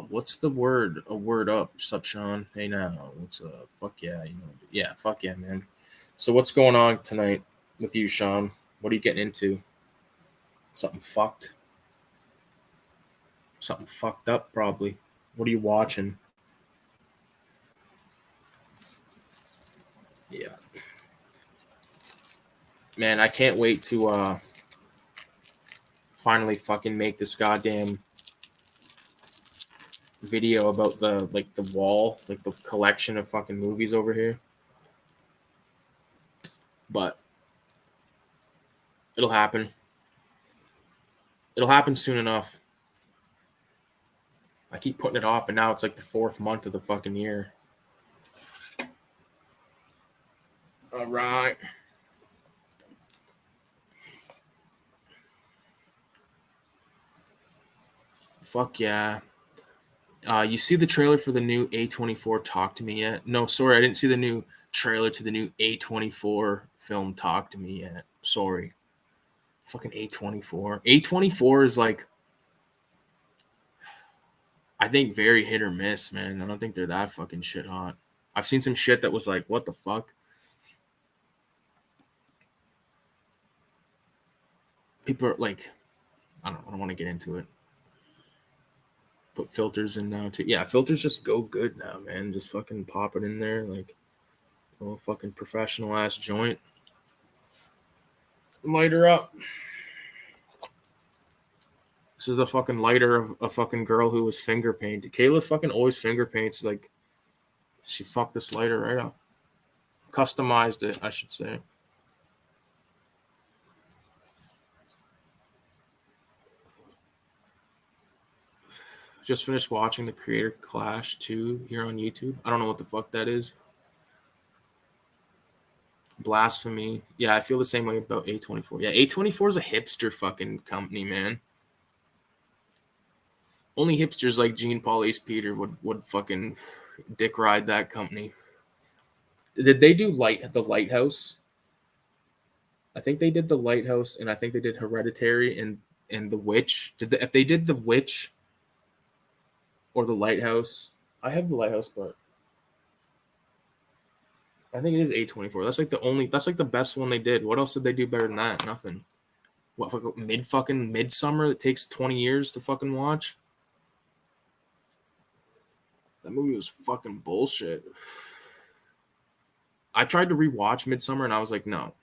What's the word? A word up. What's up, Sean? Hey now. What's up? Fuck yeah. You know. Yeah, fuck yeah, man. So what's going on tonight with you, Sean? What are you getting into? Something fucked? Something fucked up, probably. What are you watching? Yeah. Man, I can't wait to finally fucking make this goddamn video about the wall, like the collection of fucking movies over here. But it'll happen. It'll happen soon enough. I keep putting it off, and now it's like the 4th month of the fucking year. All right. Fuck yeah. You see the trailer for the new A24 Talk to Me yet? No, sorry, I didn't see the new trailer to the new A24 film Talk to Me yet. Sorry. Fucking A24. A24 is like, I think very hit or miss, man. I don't think they're that fucking shit hot. I've seen some shit that was like, what the fuck? People are like, I don't want to get into it. Put filters in now too. Yeah, filters just go good now, man. Just fucking pop it in there like a little fucking professional ass joint. Lighter up. This is the fucking lighter of a fucking girl who was finger painted. Kayla fucking always finger paints. Like, she fucked this lighter right up. Customized it, I should say. Just finished watching the Creator Clash 2 here on YouTube. I don't know what the fuck that is. Blasphemy. Yeah, I feel the same way about A24. Yeah, A24 is a hipster fucking company, man. Only hipsters like Gene Paul's Peter would fucking dick ride that company. Did they do the Lighthouse? I think they did the Lighthouse, and I think they did Hereditary and The Witch. If they did The Witch or the Lighthouse, I have the Lighthouse, but I think it is A24. That's like the best one they did. What else did they do better than that? Nothing. What, fucking Midsummer that takes 20 years to fucking watch? That movie was fucking bullshit. I tried to rewatch Midsummer and I was like, no.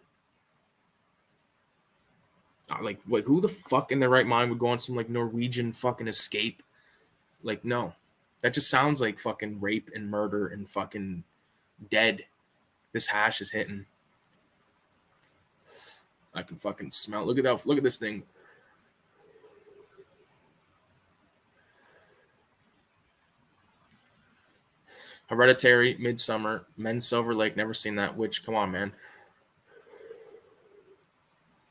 Like who the fuck in their right mind would go on some like Norwegian fucking escape? Like, no. That just sounds like fucking rape and murder and fucking dead. This hash is hitting. I can fucking smell it. Look at that. Look at this thing. Hereditary, Midsummer, Men Silver Lake. Never seen that. Which, come on, man.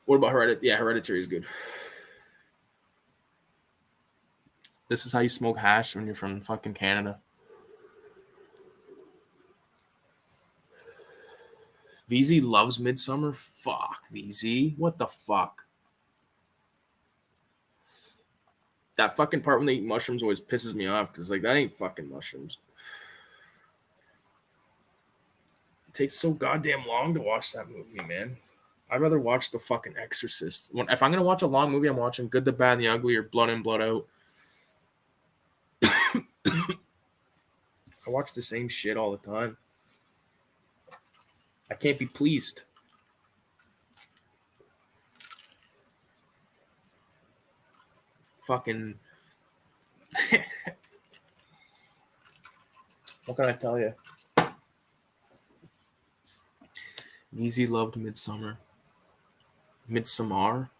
What about Hereditary? Yeah, Hereditary is good. This is how you smoke hash when you're from fucking Canada. VZ loves Midsummer. Fuck, VZ. What the fuck? That fucking part when they eat mushrooms always pisses me off because, like, that ain't fucking mushrooms. It takes so goddamn long to watch that movie, man. I'd rather watch The fucking Exorcist. If I'm going to watch a long movie, I'm watching Good, the Bad, and the Ugly or Blood In, Blood Out. I watch the same shit all the time. I can't be pleased. Fucking. What can I tell you? VZ loved Midsummer. Midsommar?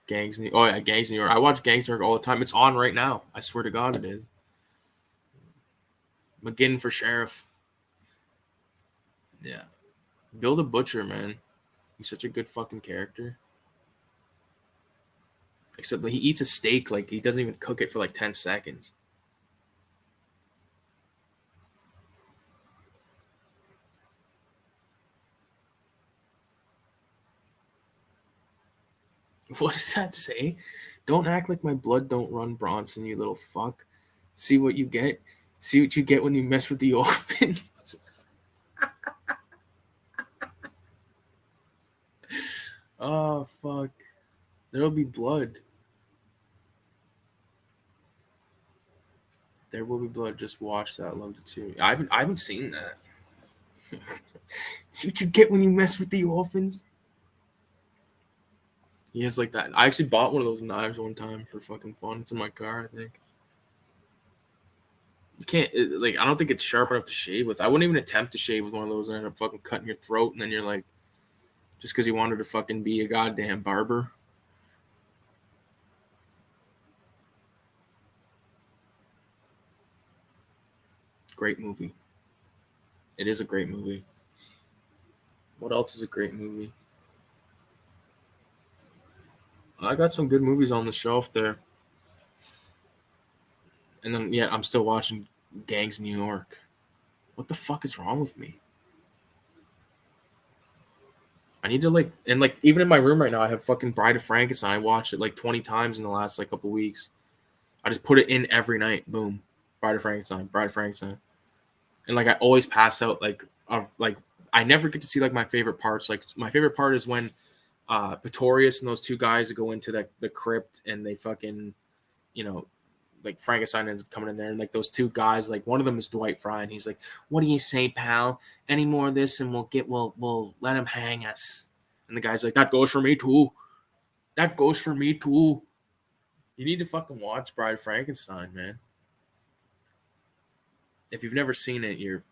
Gangs in Gangs in New York. I watch Gangs in New York all the time. It's on right now. I swear to God it is. McGinn for sheriff. Yeah. Bill the Butcher, man. He's such a good fucking character. Except he eats a steak, like he doesn't even cook it for like 10 seconds. What does that say? Don't act like my blood don't run, Bronson, you little fuck. See what you get? See what you get when you mess with the orphans? Oh, fuck. There'll be blood. There will be blood. Just watch that. Loved it too. I haven't seen that. See what you get when you mess with the orphans? He has like that. I actually bought one of those knives one time for fucking fun. It's in my car, I think. You can't, like, I don't think it's sharp enough to shave with. I wouldn't even attempt to shave with one of those and end up fucking cutting your throat, and then you're like, just because you wanted to fucking be a goddamn barber. Great movie. It is a great movie. What else is a great movie? I got some good movies on the shelf there. And then, yeah, I'm still watching Gangs in New York. What the fuck is wrong with me? I need to, like, and like, even in my room right now, I have fucking Bride of Frankenstein. I watched it like 20 times in the last like couple weeks. I just put it in every night. Boom. Bride of Frankenstein. Bride of Frankenstein. And like, I always pass out like, of like, I never get to see like my favorite parts. Like, my favorite part is when Pretorius and those two guys go into the crypt and they fucking, you know, like Frankenstein is coming in there, and like those two guys, like one of them is Dwight Fry, and he's like, "What do you say, pal? Any more of this, and we'll let him hang us." And the guy's like, "That goes for me too. That goes for me too." You need to fucking watch Bride of Frankenstein, man. If you've never seen it, you're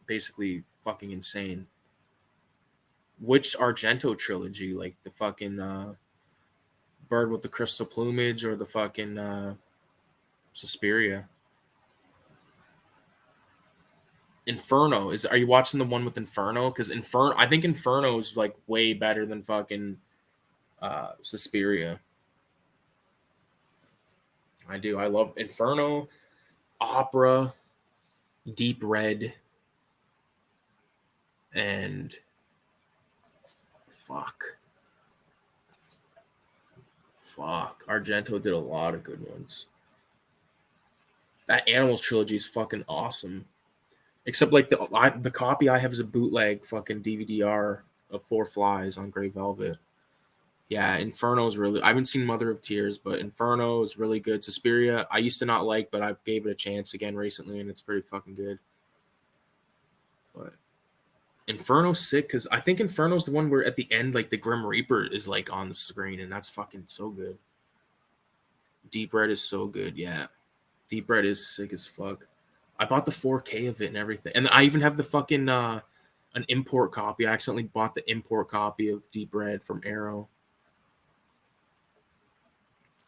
basically fucking insane. Which Argento trilogy, like the fucking Bird with the Crystal Plumage or the fucking Suspiria? Inferno are you watching the one with Inferno? Because Inferno, I think Inferno is like way better than fucking Suspiria. I do. I love Inferno, Opera, Deep Red, and fuck. Argento did a lot of good ones. That Animals trilogy is fucking awesome. Except like the copy I have is a bootleg fucking DVD-R of Four Flies on Grey Velvet. Yeah, Inferno is really. I haven't seen Mother of Tears, but Inferno is really good. Suspiria, I used to not like, but I gave it a chance again recently, and it's pretty fucking good. But Inferno's sick because I think Inferno's the one where at the end, like the Grim Reaper is like on the screen, and that's fucking so good. Deep Red is so good, yeah. Deep Red is sick as fuck. I bought the 4K of it and everything, and I even have the fucking an import copy. I accidentally bought the import copy of Deep Red from Arrow.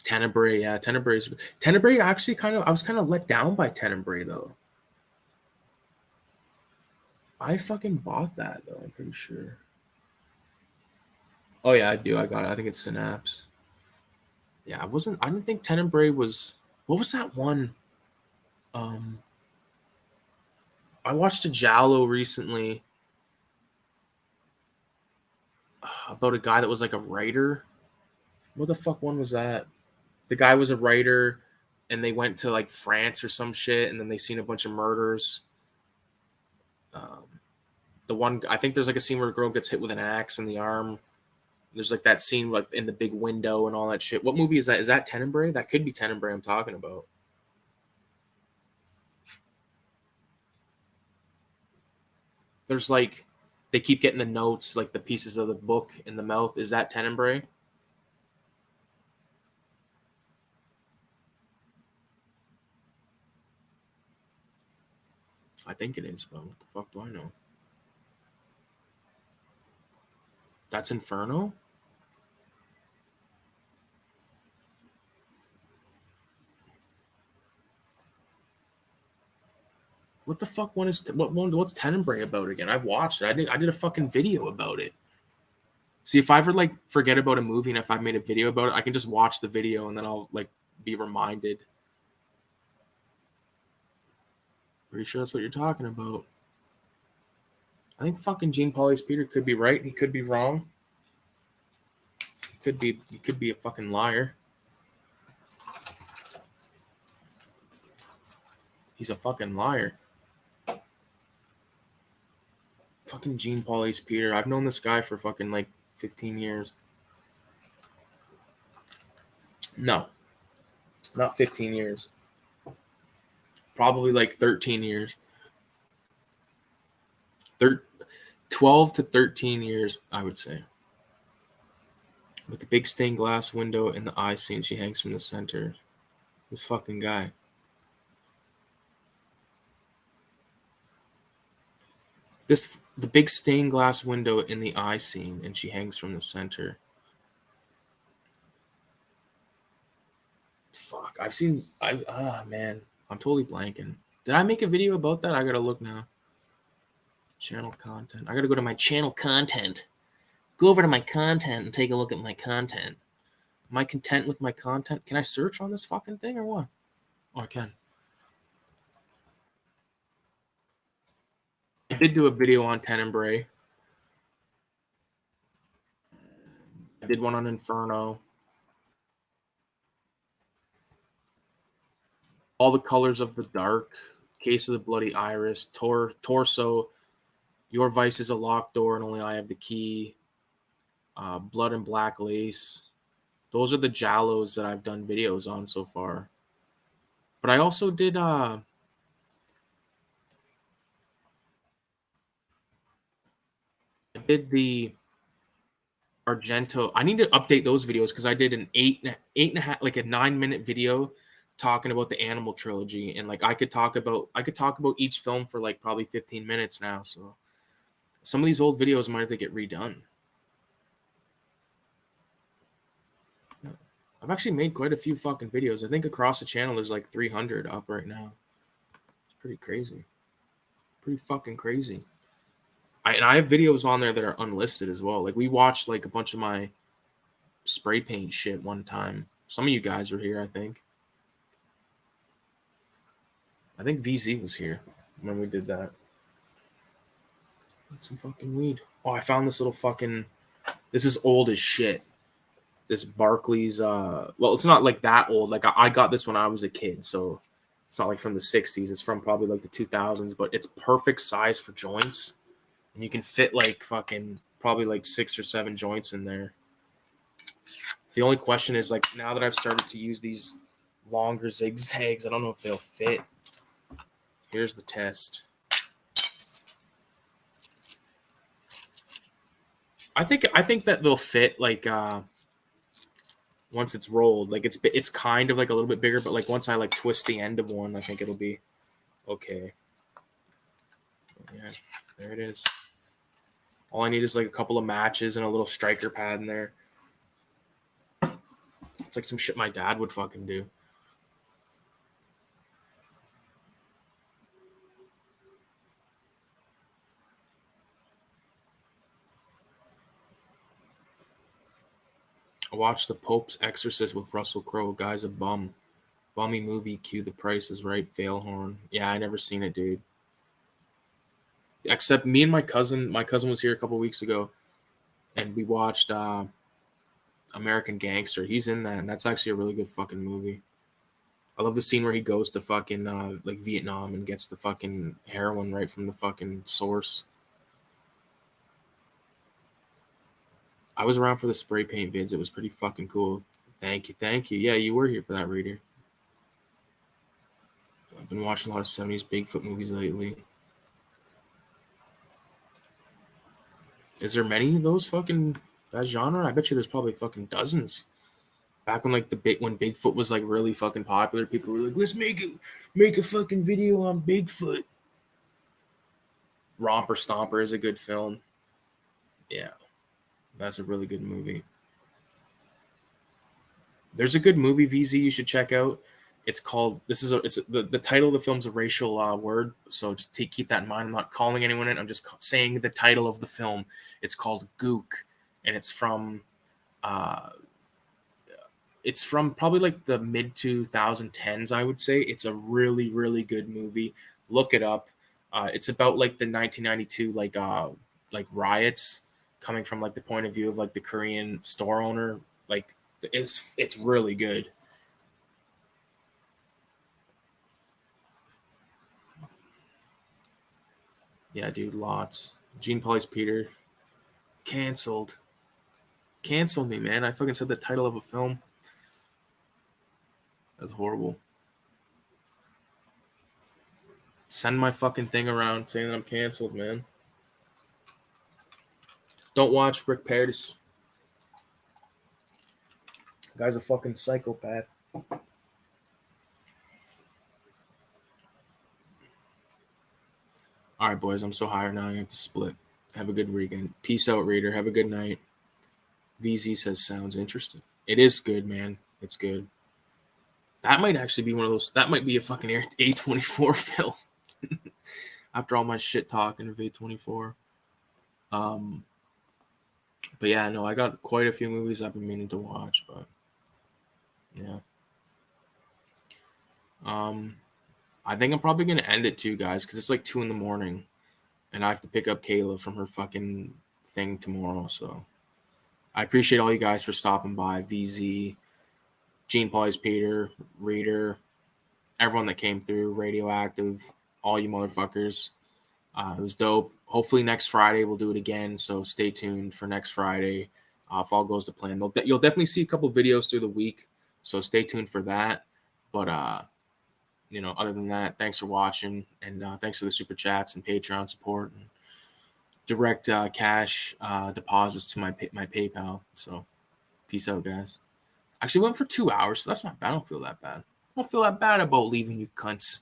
Tenebrae, yeah, Tenebrae actually I was kind of let down by Tenebrae though. I fucking bought that though, I'm pretty sure. Oh yeah, I do. I got it. I think it's Synapse. Yeah, I didn't think Tenebrae was. What was that one? Um, I watched a giallo recently about a guy that was like a writer. What the fuck one was that? The guy was a writer, and they went to like France or some shit, and then they seen a bunch of murders. Um, the one I think there's like a scene where a girl gets hit with an axe in the arm. There's like that scene like in the big window and all that shit. What movie is that? Is that Tenebrae? That could be Tenebrae I'm talking about. There's like they keep getting the notes, like the pieces of the book in the mouth. Is that Tenebrae? I think it is, but what the fuck do I know? That's Inferno? What the fuck one is what's Tenebrae about again? I've watched it. I did a fucking video about it. See, if I ever like forget about a movie and if I've made a video about it, I can just watch the video and then I'll like be reminded. Pretty sure that's what you're talking about. I think fucking Gene Paul's Peter could be right. He could be wrong. He could be a fucking liar. He's a fucking liar. Fucking Gene Paul's Peter. I've known this guy for fucking like 15 years. No, not 15 years. Probably like 13 years. Thir- 12 to 13 years, I would say. With the big stained glass window and the eye scene, she hangs from the center. This fucking guy. The big stained glass window in the eye scene, and she hangs from the center. Fuck, man, I'm totally blanking. Did I make a video about that? I gotta look now. Channel content. I gotta go to my channel content. Go over to my content and take a look at my content. Am I content with my content? Can I search on this fucking thing or what? Oh, I can. I did do a video on Tenebrae. I did one on Inferno. All the Colors of the Dark, Case of the Bloody Iris, Torso, Your Vice is a Locked Door and Only I Have the Key, Blood and Black Lace. Those are the giallos that I've done videos on so far. But I also did the Argento. I need to update those videos because I did an eight and a half, like a 9-minute video talking about the Animal trilogy, and like I could talk about each film for like probably 15 minutes now. So some of these old videos might have to get redone. I've actually made quite a few fucking videos. I think across the channel there's like 300 up right now. It's pretty crazy. Pretty fucking crazy. And I have videos on there that are unlisted as well. Like we watched like a bunch of my spray paint shit one time. Some of you guys were here, I think. I think VZ was here when we did that. That's some fucking weed. Oh, I found this little fucking. This is old as shit. This Barclays. Well, it's not like that old. Like I got this when I was a kid, so it's not like from the '60s. It's from probably like the 2000s, but it's perfect size for joints, and you can fit like fucking probably like 6 or 7 joints in there. The only question is like now that I've started to use these longer zigzags, I don't know if they'll fit. Here's the test. I think that they'll fit like once it's rolled. Like it's kind of like a little bit bigger, but like once I like twist the end of one, I think it'll be okay. Yeah, there it is. All I need is like a couple of matches and a little striker pad in there. It's like some shit my dad would fucking do. I watched The Pope's Exorcist with Russell Crowe. Guy's a bum. Bummy movie. Cue The Price is Right. Fail horn. Yeah, I never seen it, dude. Except me and my cousin. My cousin was here a couple weeks ago, and we watched American Gangster. He's in that, and that's actually a really good fucking movie. I love the scene where he goes to fucking like Vietnam and gets the fucking heroin right from the fucking source. I was around for the spray paint vids. It was pretty fucking cool. Thank you, thank you. Yeah, you were here for that, reader. I've been watching a lot of 70s Bigfoot movies lately. Is there many of those fucking that genre? I bet you there's probably fucking dozens. Back when like when Bigfoot was like really fucking popular, people were like, let's make a fucking video on Bigfoot. Romper Stomper is a good film. Yeah, that's a really good movie. There's a good movie, VZ, you should check out. It's called. The title of the film's a racial word, so just keep that in mind. I'm not calling anyone in. I'm just saying the title of the film. It's called Gook, and uh, it's from probably like the mid 2010s. I would say it's a really really good movie. Look it up. It's about like the 1992 like riots coming from like the point of view of like the Korean store owner. Like it's really good. Yeah, dude, lots. Gene Polly's Peter. Canceled. Canceled me, man. I fucking said the title of a film. That's horrible. Send my fucking thing around saying that I'm canceled, man. Don't watch Rick Paradis. Guy's a fucking psychopath. All right, boys. I'm so high now. I have to split. Have a good weekend. Peace out, reader. Have a good night. VZ says sounds interesting. It is good, man. It's good. That might actually be one of those. That might be a fucking A24 film. After all my shit talking of A24. But yeah, no, I got quite a few movies I've been meaning to watch, but yeah. I think I'm probably gonna end it too, guys, because it's like 2 a.m, and I have to pick up Kayla from her fucking thing tomorrow. So I appreciate all you guys for stopping by. VZ, Gene Polly's Peter, Reader, everyone that came through, Radioactive, all you motherfuckers. It was dope. Hopefully next Friday we'll do it again. So stay tuned for next Friday. If all goes to plan, you'll definitely see a couple videos through the week. So stay tuned for that. But other than that, thanks for watching, and thanks for the super chats and Patreon support and direct cash deposits to my PayPal. So peace out, guys. Actually, went for 2 hours, so that's not bad. I don't feel that bad. I don't feel that bad about leaving you cunts.